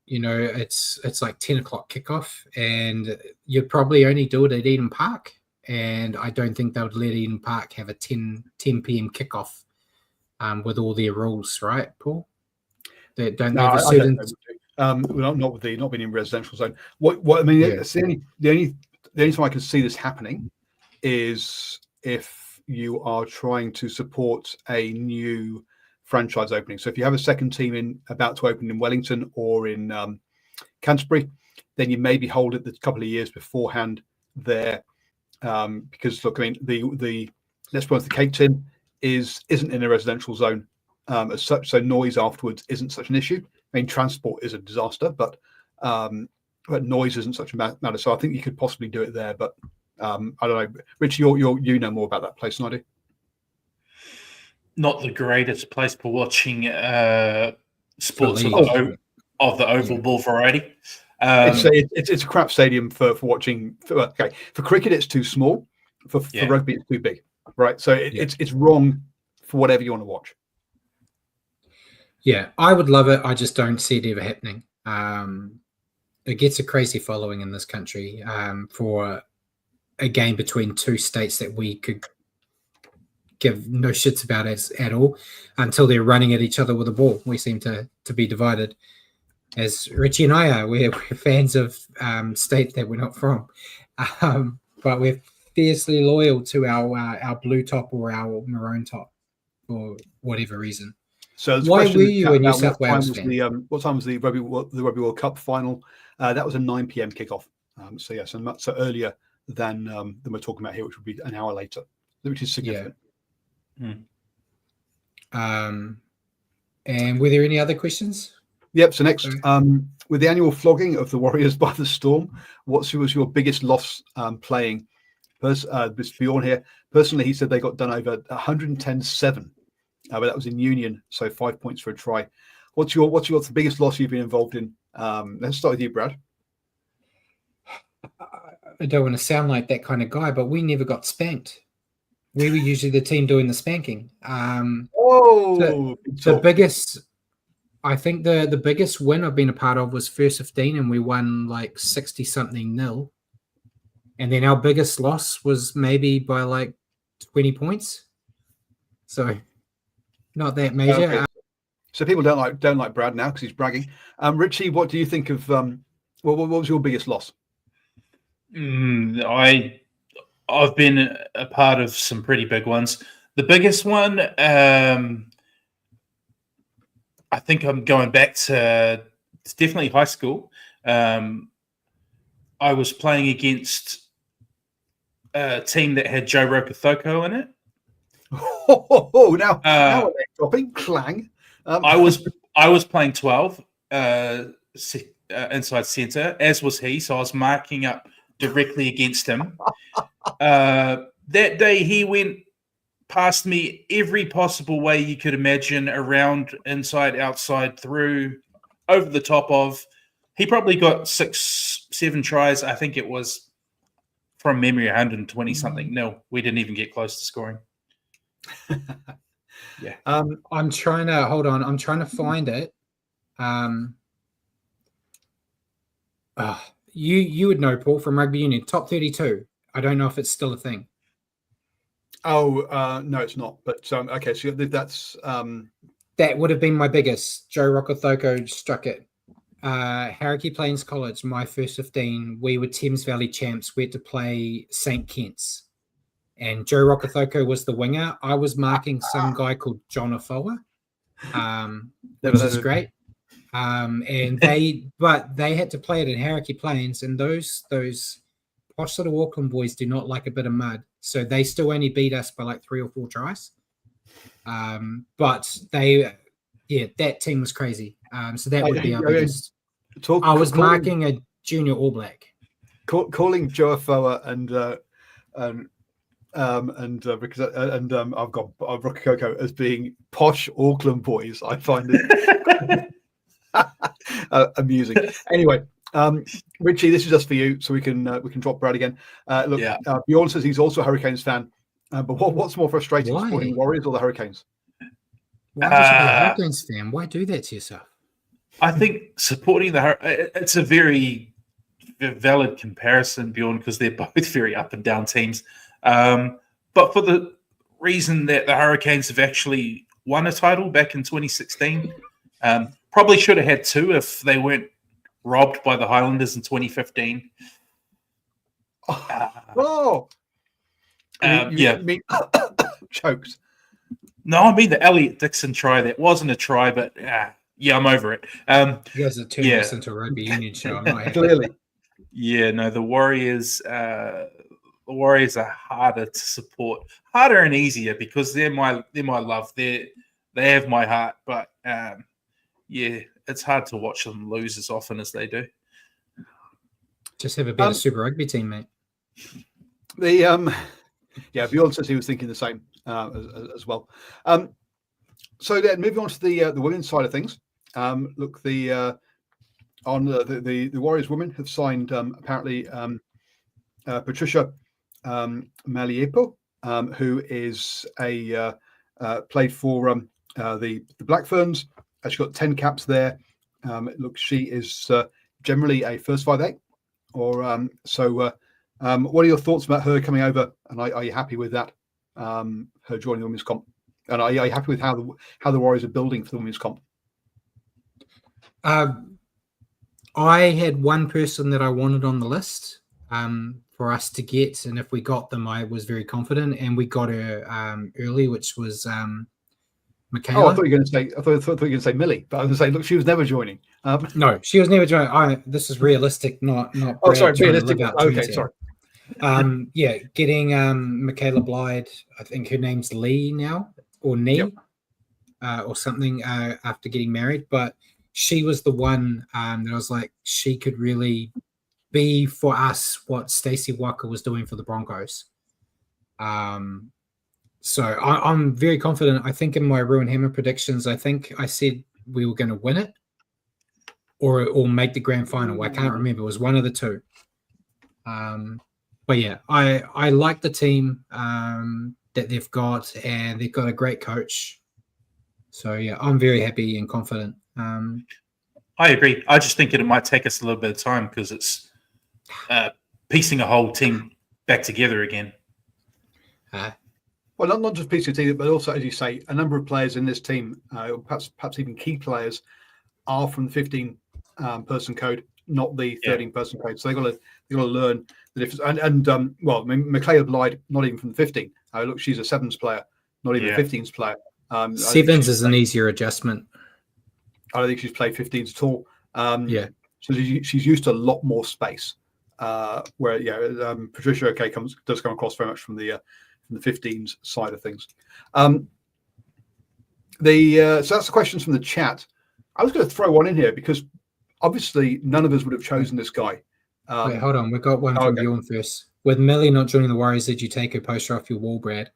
It's like 10 o'clock kickoff, and you'd probably only do it at Eden Park. And I don't think they would let Eden Park have a 10 p.m. kickoff with all their rules, right, Paul? Not with not being in residential zone. What I mean, it's the only time I can see this happening is if you are trying to support a new franchise opening. So if you have a second team about to open in Wellington or in Canterbury, then you maybe hold it a couple of years beforehand there. Because look, I mean, the let's be honest, the Cape Tin isn't in a residential zone as such, so noise afterwards isn't such an issue. I mean, transport is a disaster, but noise isn't such a matter. So I think you could possibly do it there, but I don't know. Richie, you know more about that place than I do. Not the greatest place for watching sports of the oval ball variety. It's a crap stadium for watching. For cricket, it's too small. For rugby, it's too big. Right, so it's wrong for whatever you want to watch. Yeah, I would love it. I just don't see it ever happening. It gets a crazy following in this country for a game between two states that we could give no shits about us at all until they're running at each other with a ball. We seem to be divided. As Richie and I are, we're fans of states that we're not from, but we're fiercely loyal to our blue top or our maroon top for whatever reason. So why were you a New South Wales fan? What time was the Rugby World Cup final? That was a 9 p.m. kickoff. So earlier than we're talking about here, which would be an hour later, which is significant. Yeah. And were there any other questions? Yep. So next, with the annual flogging of the Warriors by the Storm, what was your biggest loss playing? Bjorn here. Personally, he said they got done over 110-7, but that was in Union, so 5 points for a try. What's the biggest loss you've been involved in? Let's start with you, Brad. I don't want to sound like that kind of guy, but we never got spanked. We were usually the team doing the spanking. The biggest. I think the biggest win I've been a part of was first 15, and we won like 60-something-0. And then our biggest loss was maybe by like 20 points. So not that major. Okay. So people don't like Brad now because he's bragging. Richie, what do you think of what was your biggest loss? I've been a part of some pretty big ones. The biggest one, I think I'm going back to, it's definitely high school. I was playing against a team that had Joe Rokothoko in it. Now we're dropping clang. I was playing 12 inside centre, as was he. So I was marking up directly against him. That day he went past me every possible way you could imagine, around, inside, outside, through, over the top of. He probably got 6-7 tries. I think it was, from memory, 120-something-0. We didn't even get close to scoring. Yeah. I'm trying to hold on. I'm trying to find it. You would know, Paul, from Rugby Union, top 32. I don't know if it's still a thing. Oh, no, it's not. But okay, so that's that would have been my biggest. Joe Rokothoko struck it. Hauraki Plains College, my first 15. We were Thames Valley champs. We had to play St. Kitts, and Joe Rokothoko was the winger. I was marking some guy called John Afoa, which is great. And they had to play it in Hauraki Plains, and those posh little Auckland boys do not like a bit of mud, so they still only beat us by like 3 or 4 tries. But that team was crazy. So that would be our biggest. I was marking a junior All Black. Calling Joe Afoa and I've got Rokothoko as being posh Auckland boys. I find it amusing. Anyway, Richie, this is just for you, so we can drop Brad again. Bjorn says he's also a Hurricanes fan, but what's more frustrating, supporting Warriors or the Hurricanes? Why would you be a Hurricanes fan? Why do that to yourself? I think supporting it's a very valid comparison, Bjorn, because they're both very up and down teams. But for the reason that the Hurricanes have actually won a title back in 2016, probably should have had 2 if they weren't robbed by the Highlanders in 2015. You mean choked? No, I mean the Elliot Dixon try. That wasn't a try, but I'm over it. You guys are turning this into a rugby union show. I'm not clearly. Yeah, no, the Warriors. The Warriors are harder to support, harder and easier because they're my love. They have my heart, but it's hard to watch them lose as often as they do. Just have a better Super Rugby team, mate. Bjorn says he was thinking the same as well. So then moving on to the women's side of things. on the Warriors women have signed apparently Patricia Maliepo, who is played for the Black Ferns. She's got 10 caps there. It looks she is generally a first 5'8", or so. What are your thoughts about her coming over? And are you happy with that? Her joining the women's comp, and are you happy with how the Warriors are building for the women's comp? I had one person that I wanted on the list for us to get, and if we got them, I was very confident, and we got her early, which was Michaela. Oh, I thought you were going to say. I thought you were going to say Millie, but I was going to say, look, she was never joining. No, she was never joining. This is realistic, not. Oh, sorry, realistic. Okay, sorry. Yeah, getting Michaela Blyde. I think her name's Lee now, or Nee, yep. Or something. After getting married, but she was the one that I was like, she could really be for us what Stacey Walker was doing for the Broncos. So I'm very confident. I think in my Ruin Hammer predictions, I think I said we were going to win it or make the grand final. I can't remember. It was one of the two. But yeah, I like the team that they've got, and they've got a great coach. So yeah, I'm very happy and confident. I agree. I just think it might take us a little bit of time because it's piecing a whole team back together again. Well, not just piecing a team, but also, as you say, a number of players in this team, perhaps even key players, are from the 15-person code, not the 13-person code. So they've got to learn the difference. And well, Michaela Blyde, not even from the 15. Look, she's a sevens player, not even a 15s player. Sevens is an easier adjustment. I don't think she's played 15s at all. So she's used to a lot more space. Where Patricia does come across very much from the 15s side of things. So that's the questions from the chat. I was going to throw one in here because obviously none of us would have chosen this guy. Wait, hold on. We've got one from Bjorn first. With Millie not joining the Warriors, did you take her poster off your wall, Brad?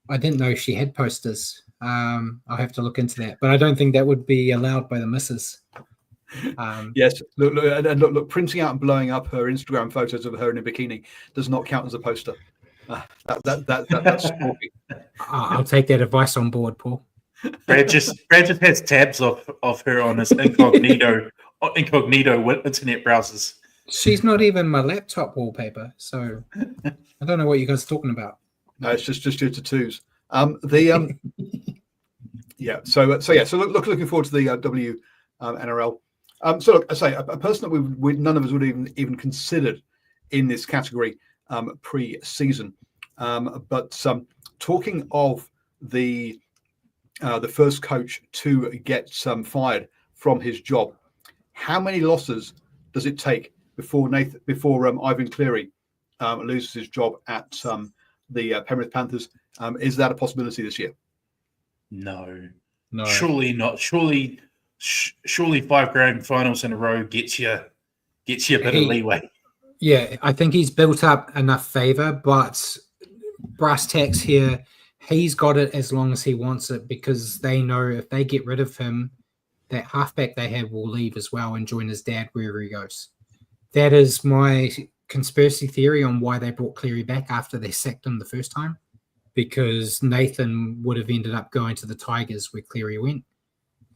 I didn't know she had posters. I'll have to look into that, but I don't think that would be allowed by the missus. Yes, look, printing out and blowing up her Instagram photos of her in a bikini does not count as a poster. That's stalking. I'll take that advice on board, Paul. Brad just has tabs of her on his incognito internet browsers. She's not even my laptop wallpaper, so I don't know what you guys are talking about. No, it's just your tattoos. So looking forward to the NRL. So look, I say a person that we none of us would even considered in this category pre-season. But talking of the first coach to get fired from his job, how many losses does it take before Ivan Cleary loses his job at the Penrith Panthers? Is that a possibility this year? No, surely not. Surely 5 grand finals in a row gets you a bit of leeway. Yeah, I think he's built up enough favor, but brass tacks here, he's got it as long as he wants it, because they know if they get rid of him, that halfback they have will leave as well and join his dad wherever he goes. That is my conspiracy theory on why they brought Cleary back after they sacked him the first time, because Nathan would have ended up going to the Tigers where Cleary went,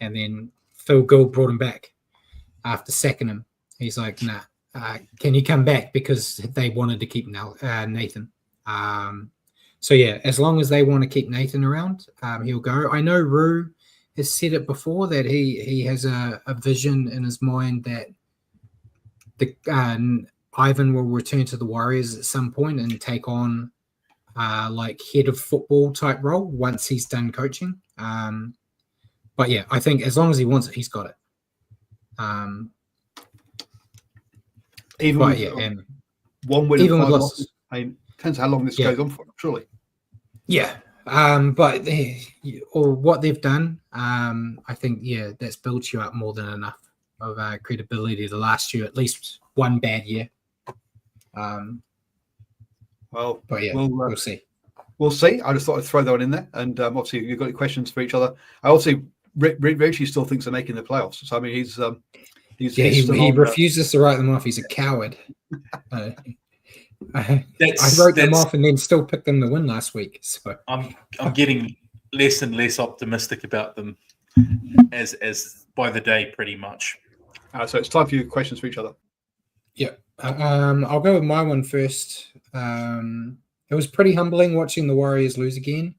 and then Phil Gould brought him back after sacking him. He's like, nah, can you come back? Because they wanted to keep Nathan. So yeah, as long as they want to keep Nathan around, he'll go. I know Rue has said it before that he has a vision in his mind that Ivan will return to the Warriors at some point and take on like head of football type role once he's done coaching. But yeah, I think as long as he wants it, he's got it. Even with losses. I mean, depends how long this goes on for, surely. Yeah. But or what they've done, I think, that's built you up more than enough of credibility to last you at least one bad year. Well, but yeah, we'll see. We'll see. I just thought I'd throw that one in there. And obviously, you've got questions for each other. I also, Richie still thinks they're making the playoffs. So, I mean, He's he still on, refuses to write them off. He's a coward. I wrote them off and then still picked them to win last week. So I'm getting less and less optimistic about them as by the day, pretty much. So it's time for you questions for each other. Yeah. I'll go with my one first. It was pretty humbling watching the Warriors lose again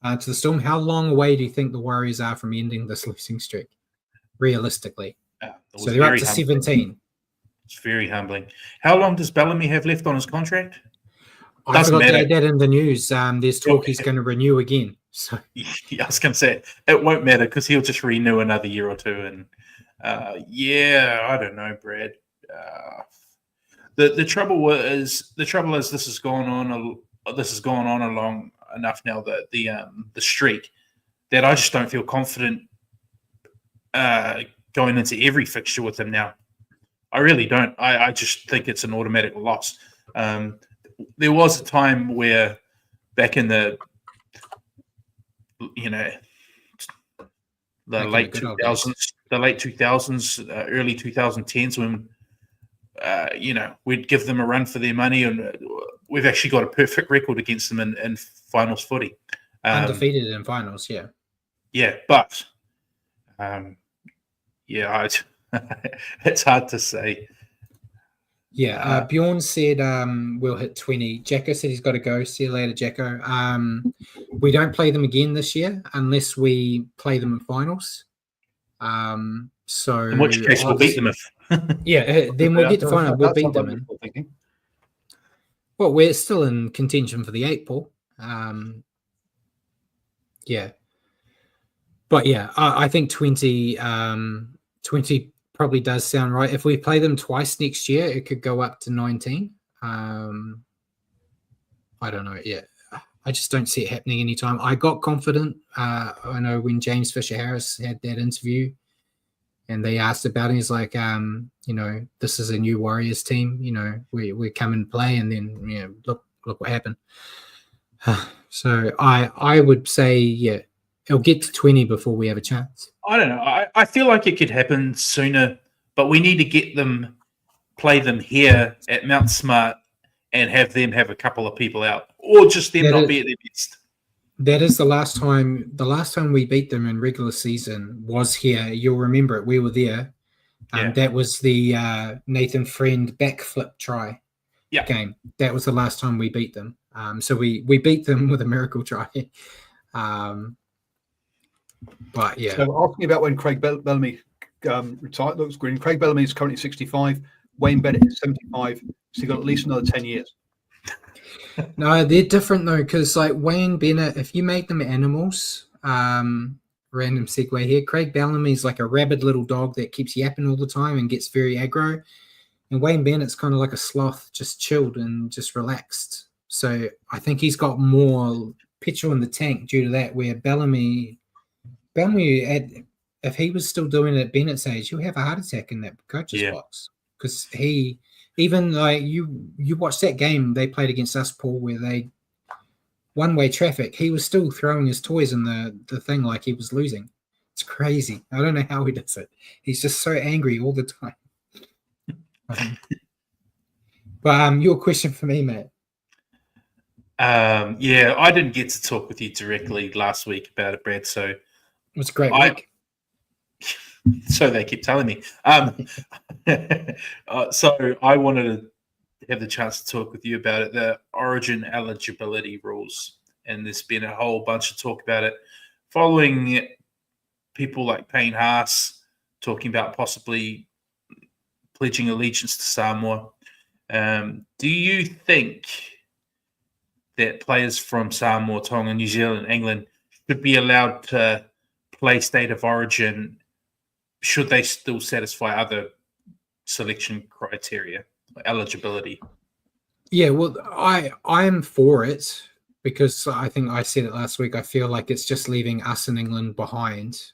to the Storm. How long away do you think the Warriors are from ending this losing streak, realistically? So they're up to 17. It's very humbling. How long does Bellamy have left on his contract? I forgot to add that in the news. There's talk he's going to renew again. So yeah, I was going to say it won't matter because he'll just renew another year or two. And I don't know, Brad. The trouble is this has gone on. This has gone on long enough now. The streak that I just don't feel confident going into every fixture with him now. I really don't. I just think it's an automatic loss. There was a time where back in the late 2000s, early 2010s when we'd give them a run for their money, and we've actually got a perfect record against them in finals footy. Undefeated in finals, yeah. Yeah, but it's hard to say. Yeah, Bjorn said we'll hit 20. Jacko said he's got to go. See you later, Jacko. We don't play them again this year unless we play them in finals. So in which case we'll beat them if then we'll get to final. We'll beat them. Well, we're still in contention for the 8 ball. But yeah, I think 20 probably does sound right. If we play them twice next year, it could go up to 19. I don't know. Yeah, I just don't see it happening anytime. I got confident. I know when James Fisher-Harris had that interview and they asked about it, he's like, this is a new Warriors team. We come and play, and then look what happened. So I would say, yeah, it'll get to 20 before we have a chance. I don't know. I feel like it could happen sooner, but we need to play them here at Mount Smart and have them have a couple of people out, or just them not be at their best. That is the last time. The last time we beat them in regular season was here. You'll remember it. We were there. That was the Nathan Friend backflip try game. That was the last time we beat them. So we beat them with a miracle try. But yeah. So asking about when Craig Bellamy retired, looks green. Craig Bellamy is currently 65. Wayne Bennett is 75. So he's got at least another 10 years. No, they're different though, because like Wayne Bennett, if you make them animals, random segue here, Craig Bellamy's like a rabid little dog that keeps yapping all the time and gets very aggro. And Wayne Bennett's kind of like a sloth, just chilled and just relaxed. So I think he's got more petrol in the tank due to that, where Bellamy, if he was still doing it at Bennett's age, he'll have a heart attack in that coach's box. Because even like you watched that game they played against us, Paul, where they one-way traffic, he was still throwing his toys in the thing like he was losing. It's crazy. I don't know how he does it. He's just so angry all the time. But your question for me, Matt. I didn't get to talk with you directly last week about it, Brad. So it was a great week. So they keep telling me. So I wanted to have the chance to talk with you about it, the origin eligibility rules. And there's been a whole bunch of talk about it following people like Payne Haas talking about possibly pledging allegiance to Samoa. Do you think that players from Samoa, Tonga, New Zealand, England should be allowed to play State of Origin should they still satisfy other selection criteria, eligibility? Yeah, well, I'm for it because I think I said it last week. I feel like it's just leaving us in England behind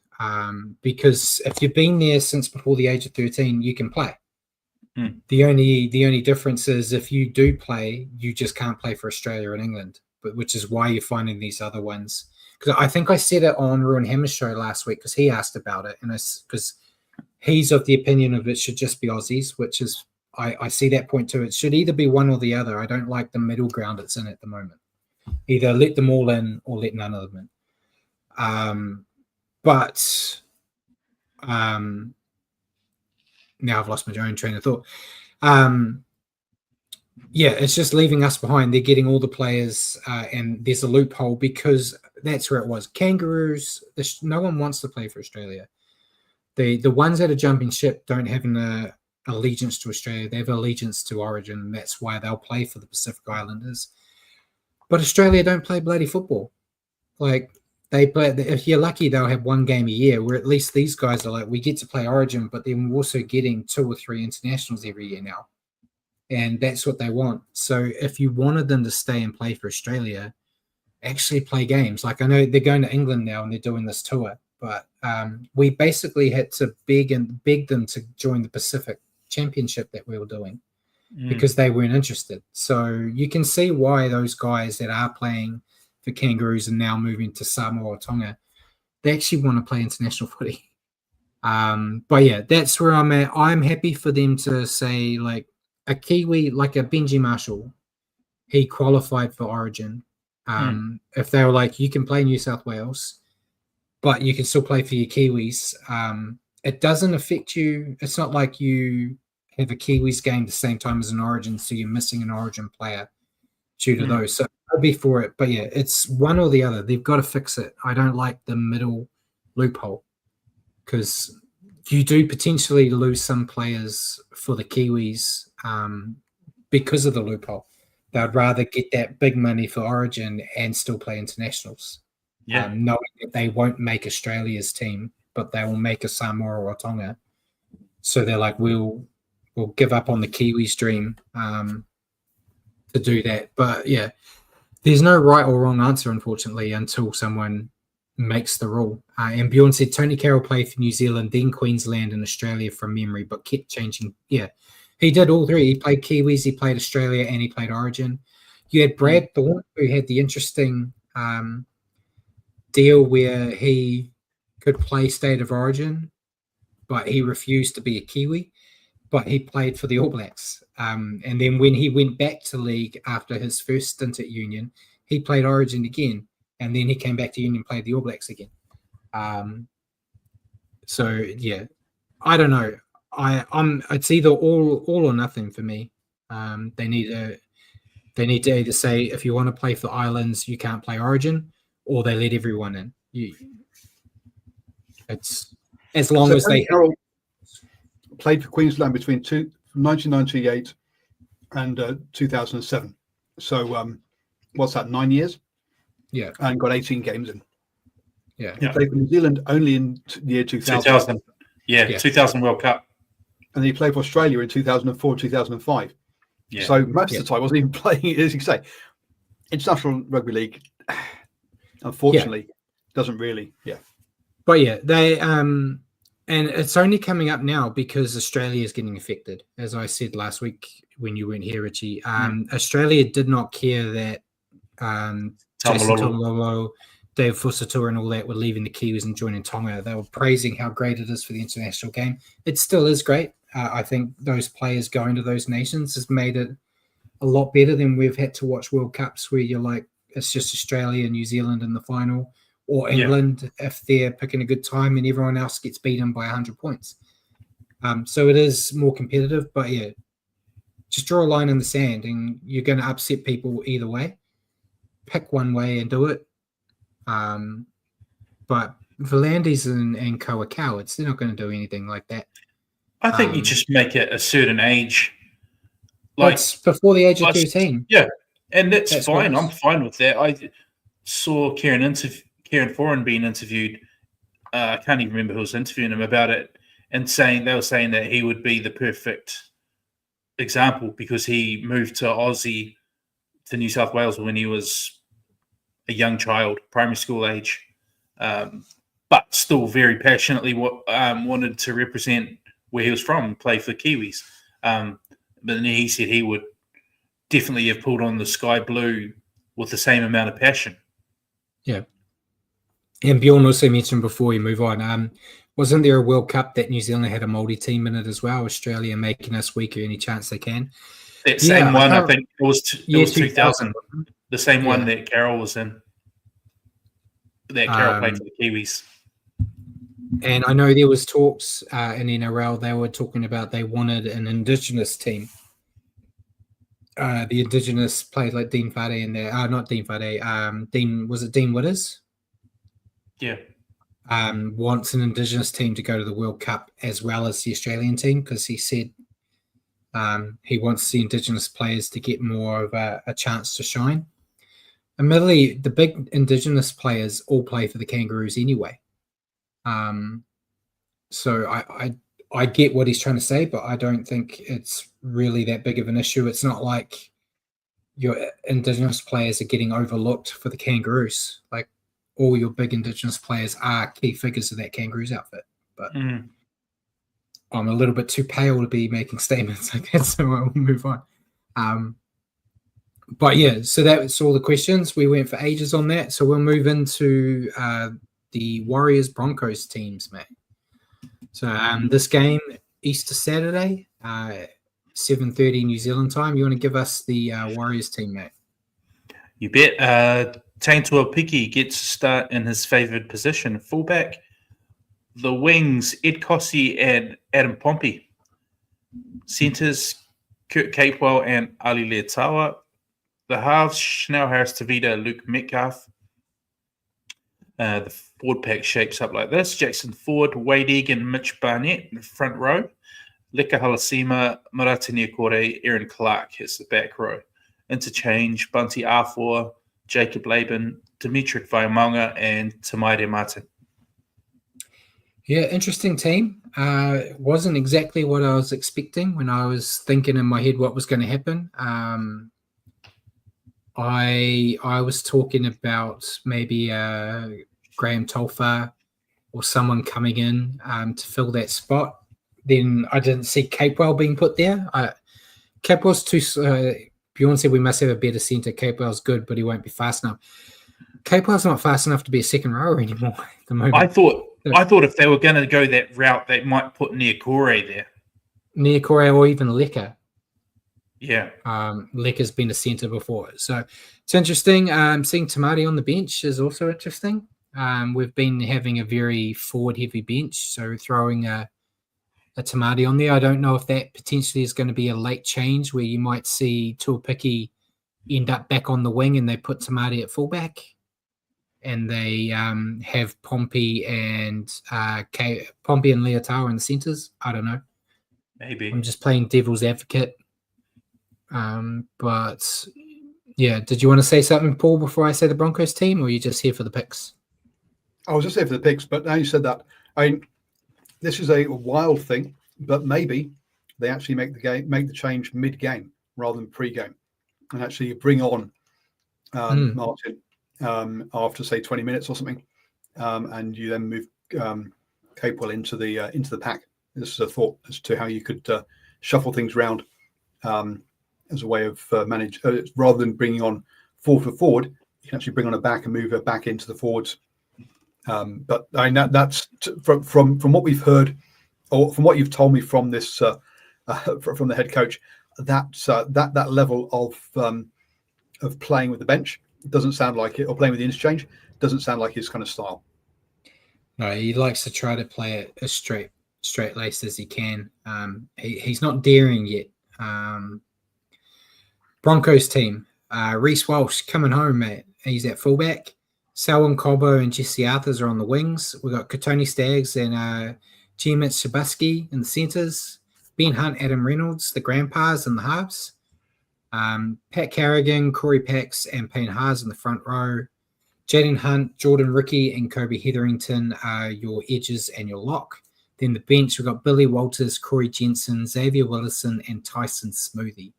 because if you've been there since before the age of 13, you can play. The only difference is if you do play, you just can't play for Australia and England, which is why you're finding these other ones. Because I think I said it on Ruin Hammer's show last week because he asked about it, and because he's of the opinion of it should just be Aussies, which is I see that point too. It should either be one or the other. I don't like the middle ground it's in at the moment. Either let them all in or let none of them in. But now I've lost my own train of thought. Yeah, it's just leaving us behind. They're getting all the players, and there's a loophole because that's where it was. Kangaroos, no one wants to play for Australia. The ones that are jumping ship don't have an allegiance to Australia. They have allegiance to Origin, and that's why they'll play for the Pacific Islanders. But Australia don't play bloody football. Like, they play. If you're lucky, they'll have one game a year. Where at least these guys are like, we get to play Origin, but then we're also getting 2 or 3 internationals every year now, and that's what they want. So if you wanted them to stay and play for Australia, actually play games. Like, I know they're going to England now and they're doing this tour, but we basically had to beg them to join the Pacific Championship that we were doing because they weren't interested. So you can see why those guys that are playing for Kangaroos and now moving to Samoa or Tonga, they actually want to play international footy. But yeah, that's where I'm at. I'm happy for them to say, like, a Kiwi, like a Benji Marshall, he qualified for Origin. If they were like, you can play New South Wales, but you can still play for your Kiwis, it doesn't affect you. It's not like you have a Kiwis game the same time as an Origin, so you're missing an Origin player due to those. So I'll be for it. But yeah, it's one or the other. They've got to fix it. I don't like the middle loophole because you do potentially lose some players for the Kiwis because of the loophole. They'd rather get that big money for Origin and still play internationals. Knowing that they won't make Australia's team, but they will make a Samoa or Tonga. So they're like, we'll give up on the Kiwis dream to do that. But yeah, there's no right or wrong answer, unfortunately, until someone makes the rule. And Bjorn said Tony Carroll played for New Zealand, then Queensland and Australia from memory, but kept changing. Yeah, he did all three. He played Kiwis, he played Australia, and he played Origin. You had Brad Thorne, who had the interesting deal where he could play State of Origin, but he refused to be a Kiwi, but he played for the All Blacks. And then when he went back to league after his first stint at Union, he played Origin again, and then he came back to Union and played the All Blacks again. So yeah, I don't know. It's either all or nothing for me. They need to either say, if you want to play for Islands, you can't play Origin, or they let everyone in. It's as long as they played for Queensland between 1998 and 2007. So what's that? 9 years. Yeah, and got 18 games in. Yeah, he played for New Zealand only in year 2000. 2000. Yeah, 2000 World Cup. And he played for Australia in 2004, 2005. Yeah. So most of the time, I wasn't even playing, as you say. International Rugby League, unfortunately, doesn't really. Yeah. But yeah, they and it's only coming up now because Australia is getting affected. As I said last week when you weren't here, Richie, Australia did not care that Jason Tololo, Dave Fusatua and all that were leaving the Kiwis and joining Tonga. They were praising how great it is for the international game. It still is great. I think those players going to those nations has made it a lot better than we've had to watch World Cups where you're like, it's just Australia and New Zealand in the final, or England if they're picking a good time and everyone else gets beaten by 100 points. So it is more competitive, but yeah, just draw a line in the sand and you're going to upset people either way. Pick one way and do it. But Volandis and Co are cowards. They're not going to do anything like that. I think you just make it a certain age. Like it's before the age of 13. Yeah, and that's fine. I'm fine with that. I saw Kieran Foran being interviewed. I can't even remember who was interviewing him about it, and they were saying that he would be the perfect example because he moved to New South Wales when he was a young child, primary school age, but still very passionately wanted to represent where he was from, play for Kiwis. But then he said he would definitely have pulled on the sky blue with the same amount of passion. Yeah. And Bjorn also mentioned before we move on, Wasn't there a World Cup that New Zealand had a Māori team in it as well? Australia making us weaker any chance they can. That same one, I think it was 2000. The same one that Carroll was in. That Carroll played for the Kiwis. And I know there was talks in NRL. They were talking about they wanted an Indigenous team. The Indigenous players like Dean Whare in there. Not Dean Whare. Dean Witters? Yeah. Wants an Indigenous team to go to the World Cup as well as the Australian team, because he said he wants the Indigenous players to get more of a chance to shine. Admittedly, the big Indigenous players all play for the Kangaroos anyway. So I get what he's trying to say, but I don't think it's really that big of an issue. It's not like your Indigenous players are getting overlooked for the Kangaroos. Like, all your big Indigenous players are key figures of that Kangaroos outfit. But I'm a little bit too pale to be making statements like that, so we'll move on. But yeah, so that's all the questions. We went for ages on that, so we'll move into the Warriors Broncos teams, mate. So this game, Easter Saturday, 7:30 New Zealand time. You want to give us the Warriors team, mate? You bet. Taintua Piki gets to start in his favoured position, fullback. The wings, Ed Kossi and Adam Pompey. Centres, Kurt Capewell and Ali Leatawa. The halves, Chanel Harris-Tavita, Luke Metcalf. The forward pack shapes up like this. Jackson Ford, Wade Egan, Mitch Barnett in the front row. Leka Halasima, Marata Niokore, Aaron Clark hits the back row. Interchange, Bunty Arfour, Jacob Laban, Dimitri Vaimonga, and Tamaire Martin. Yeah, interesting team. Wasn't exactly what I was expecting when I was thinking in my head what was going to happen. I was talking about maybe Graham Tolfa or someone coming in to fill that spot. Then I didn't see Capewell being put there. Capewell's too. Bjorn said we must have a better centre. Capewell's good, but he won't be fast enough. Capewell's not fast enough to be a second rower anymore at the moment. I thought if they were going to go that route, they might put Niokore there. Niokore or even Leka. Yeah. Leka's been a centre before. So it's interesting. Seeing Tamati on the bench is also interesting. We've been having a very forward-heavy bench, so throwing a Tamati on there. I don't know if that potentially is going to be a late change where you might see Tuapiki end up back on the wing and they put Tamati at fullback and they have Pompey and Leotaro in the centres. I don't know. Maybe. I'm just playing devil's advocate. But yeah, did you want to say something, Paul, before I say the Broncos team, or are you just here for the picks? I was just here for the picks, but now you said that, this is a wild thing, but maybe they actually make the change mid-game rather than pre-game, and actually bring on Martin after say 20 minutes or something, and you then move Capewell into the pack. This is a thought as to how you could shuffle things around. As a way of manage, rather than bringing on forward, you can actually bring on a back and move her back into the forwards. But that's from what we've heard, or from what you've told me from this from the head coach, that level of playing with the bench doesn't sound like it, or playing with the interchange doesn't sound like his kind of style. No, he likes to try to play it as straight laced as he can. He's not daring yet. Broncos team, Reece Walsh coming home, mate. He's at fullback. Selwyn Cobbo and Jesse Arthurs are on the wings. We've got Katoni Staggs and G-Mitch Shabuski in the centres. Ben Hunt, Adam Reynolds, the grandpas and the halves. Pat Carrigan, Corey Pax, and Payne Haas in the front row. Jaden Hunt, Jordan Ricky, and Kobe Hetherington are your edges and your lock. Then the bench, we've got Billy Walters, Corey Jensen, Xavier Willison, and Tyson Smoothie.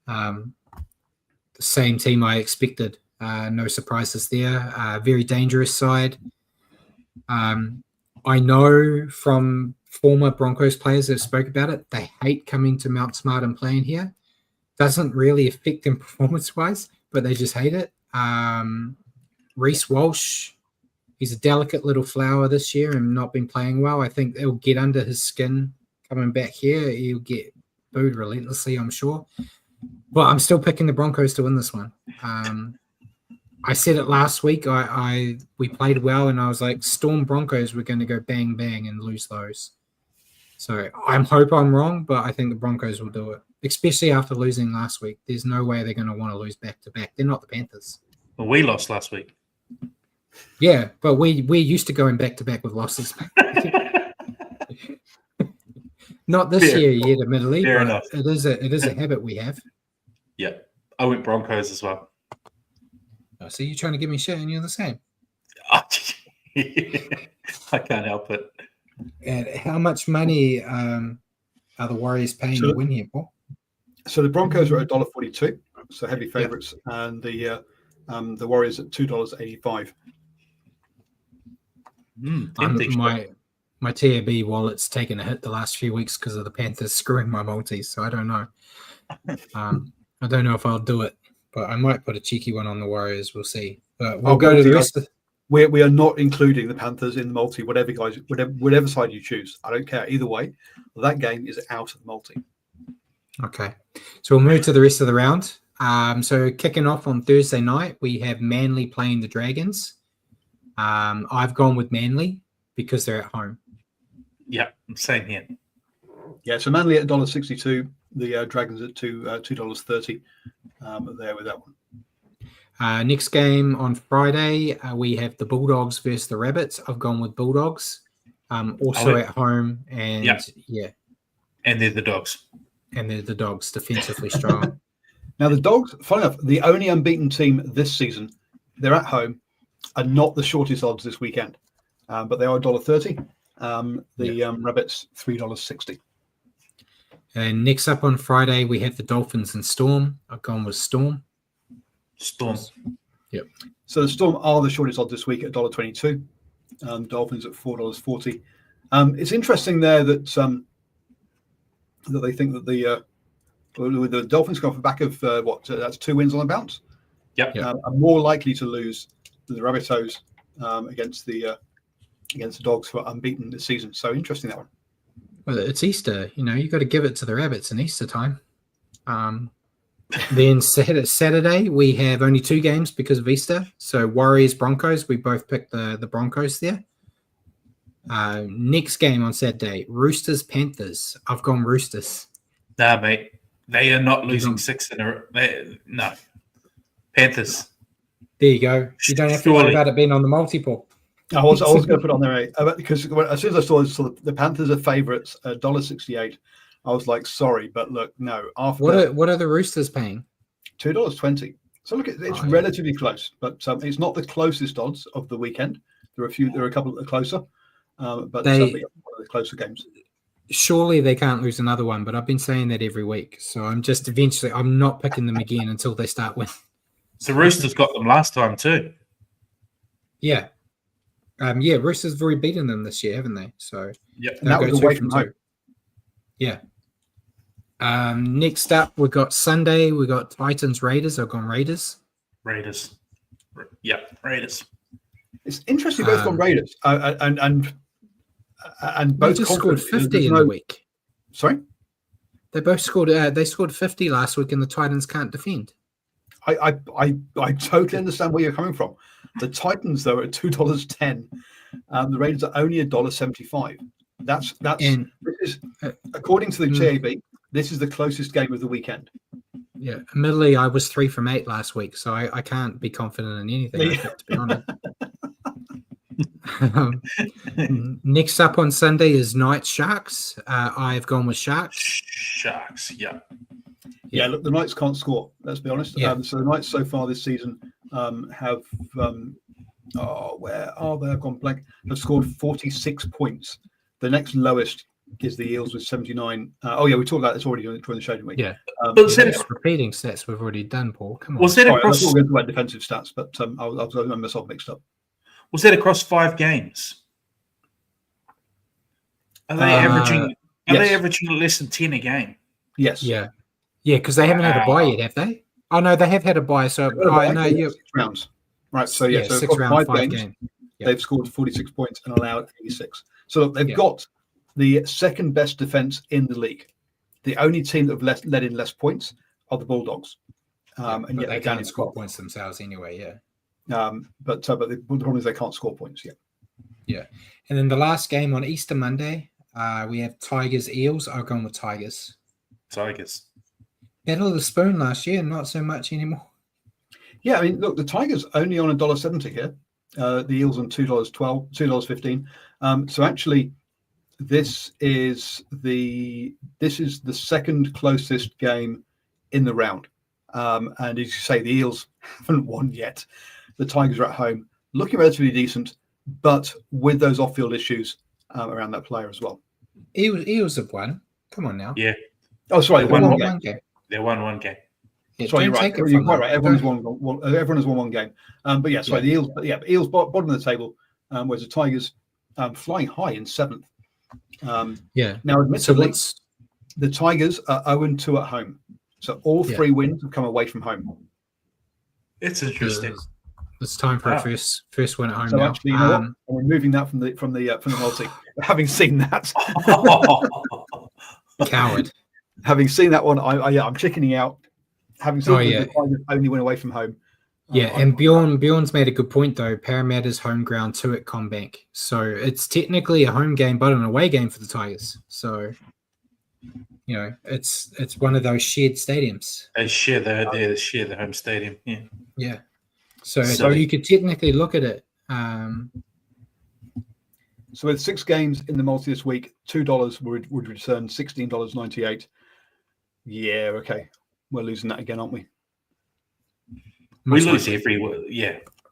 The same team I expected. No surprises there. Very dangerous side. I know from former Broncos players that spoke about it, they hate coming to Mount Smart and playing here. Doesn't really affect them performance-wise, but they just hate it. Reece Walsh, He's a delicate little flower this year and not been playing well. I think it'll get under his skin coming back here. He'll get booed relentlessly, I'm sure. But I'm still picking the Broncos to win this one. I said it last week. We played well, and I was like, Storm Broncos, we're going to go bang, bang and lose those. So I hope I'm wrong, but I think the Broncos will do it, especially after losing last week. There's no way they're going to want to lose back-to-back. They're not the Panthers. Well, we lost last week. Yeah, but we're used to going back-to-back with losses. Not this year yet, admittedly, Fair but enough. it is a habit we have. Yeah. I went Broncos as well. Oh, so you're trying to give me shit and you're the same. I can't help it. And how much money are the Warriors paying to win here, Paul? So the Broncos are at $1.42, so heavy favourites, and the Warriors at $2.85. My TAB wallet's taken a hit the last few weeks because of the Panthers screwing my multis, so I don't know. I don't know if I'll do it, but I might put a cheeky one on the Warriors. We'll see. But we'll go to the rest of. We are not including the Panthers in the multi. Whatever side you choose, I don't care either way. That game is out of the multi. Okay, so we'll move to the rest of the round. So kicking off on Thursday night, we have Manly playing the Dragons. I've gone with Manly because they're at home. Yeah, same here. Yeah, so Manly at $1.62, the Dragons at $2.30. There with that one. Next game on Friday, we have the Bulldogs versus the Rabbits. I've gone with Bulldogs, also at home, and and they're the Dogs. And they're the Dogs, defensively strong. Now the Dogs, funny enough, the only unbeaten team this season, they're at home, and not the shortest odds this weekend, but they are $1.30. The Rabbits $3.60. And next up on Friday, we have the Dolphins and Storm. I've gone with Storm. Storm. Yep. So the Storm are the shortest odds this week at $1.22. Dolphins at $4.40. It's interesting there that that they think that the Dolphins go off the back of that's 2 wins on the bounce. Yep. Are more likely to lose than the Rabbitohs against the Dogs, who are unbeaten this season. So interesting, that one. Well, it's Easter. You got to give it to the Rabbits in Easter time. Then Saturday, we have only 2 games because of Easter. So Warriors, Broncos, we both picked the Broncos there. Next game on Saturday, Roosters, Panthers. I've gone Roosters. Nah, mate. They are not losing 6 in a row. No. Panthers. There you go. You don't have to worry about it being on the multiple. I was going to put it on there, because as soon as I saw the Panthers are favourites at $1.68, I was like, sorry, but look, no. After what are the Roosters paying? $2.20. So look, it's relatively close, but it's not the closest odds of the weekend. There are a couple that are closer, but one of the closer games. Surely they can't lose another one, but I've been saying that every week. So I'm not picking them again until they start winning. So Roosters got them last time too. Yeah. Roosters have already beaten them this year, haven't they? So and that was away from home. Yeah. Next up, we've got Sunday. We've got Titans, Raiders. I've gone Raiders. Raiders. Raiders. It's interesting. Both gone Raiders, and both just scored 50 in the week. Sorry, they both scored. They scored 50 last week, and the Titans can't defend. I totally understand where you're coming from. The Titans, though, are at $2.10. The Raiders are only $1.75. That's this is, according to the TAB, this is the closest game of the weekend. Yeah, admittedly, I was 3 from 8 last week, so I can't be confident in anything, to be honest. Next up on Sunday is Knights Sharks. I've gone with Sharks. Sharks, yeah. Look, the Knights can't score. Let's be honest. Yeah. So the Knights so far this season have where are they? I've gone blank. Have scored 46 points. The next lowest is the Eels with 79. We talked about this already during the show, didn't we? Yeah. But repeating stats we've already done, Paul. Come on. Was it across? We'll go into defensive stats, but I was getting myself mixed up. Was that across 5 games? Are they averaging? Are they averaging less than 10 a game? Yes. Yeah. Yeah, because they haven't had a bye yet, have they? Oh no, they have had a bye. So 6 rounds. Right. So so 6 rounds, 5 games. They've scored 46 points and allowed 86. So look, they've Yeah. got the second best defense in the league. The only team that have let in less points are the Bulldogs. And but yet they they're down can't in score 12. points themselves anyway. But the problem is they can't score points. Yeah. And then the last game on Easter Monday, we have Tigers Eels. I'll go with Tigers. Tigers. Battle of the Spoon last year, not so much anymore. Yeah, I mean, look, the Tigers only on $1.70 here. The Eels on $2.12, $2.15. So actually, this is the second closest game in the round. And as you say, the Eels haven't won yet. The Tigers are at home, looking relatively decent, but with those off-field issues around that player as well. Eels have won. Come on now. Yeah. Oh, sorry, They won one game. They won one game. Yeah, Sorry, you're don't right. take it You're from quite them. right. Everyone has won one game. But yeah, sorry, the Eels. But yeah, Eels bottom of the table, whereas the Tigers flying high in 7th. Now, admittedly, the Tigers are 0-2 at home, so all 3 wins have come away from home. It's interesting. It's time for a first win at home so now. actually, you know what? I'm removing that from the multi. Having seen that, Coward. Having seen that one, I'm chickening out. Having seen the Tigers only win away from home. Yeah, and Bjorn's made a good point though. Parramatta's home ground too at Combank, so it's technically a home game, but an away game for the Tigers. So, you know, it's one of those shared stadiums. They share the home stadium. Yeah. Yeah. So you could technically look at it. So with 6 games in the multi this week, $2 would return $16.98. Yeah, okay, we're losing that again, aren't we? We lose every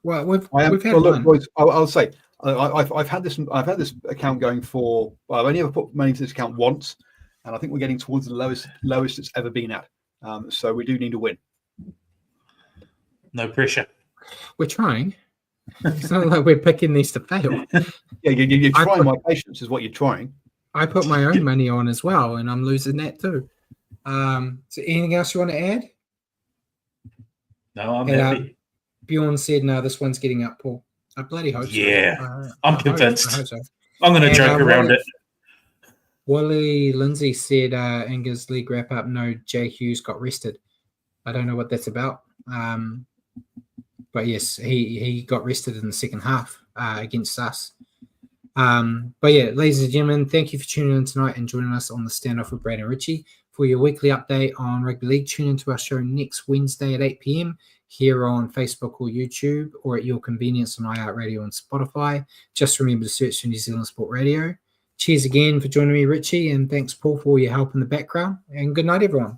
Well, we've had one. Boys, I'll say I've had this account going for. Well, I've only ever put money into this account once, and I think we're getting towards the lowest it's ever been at. So we do need to win. No pressure. We're trying. It's not like we're picking these to fail. Yeah, you're trying. My patience is what you're trying. I put my own money on as well, and I'm losing that too. So anything else you want to add? No, I'm happy. Bjorn said, no, this one's getting up, Paul. I bloody hope so. Yeah, I'm convinced. I hope so. I'm going to joke around it. Wally Lindsay said, Inga's league wrap up, no, Jay Hughes got rested. I don't know what that's about. But yes, he got rested in the second half against us. But yeah, ladies and gentlemen, thank you for tuning in tonight and joining us on the Standoff with Brad and Richie. For your weekly update on rugby league, tune into our show next Wednesday at 8 p.m. here on Facebook or YouTube, or at your convenience on iHeartRadio and Spotify. Just remember to search for New Zealand Sport Radio. Cheers again for joining me, Richie, and thanks, Paul, for all your help in the background. And good night, everyone.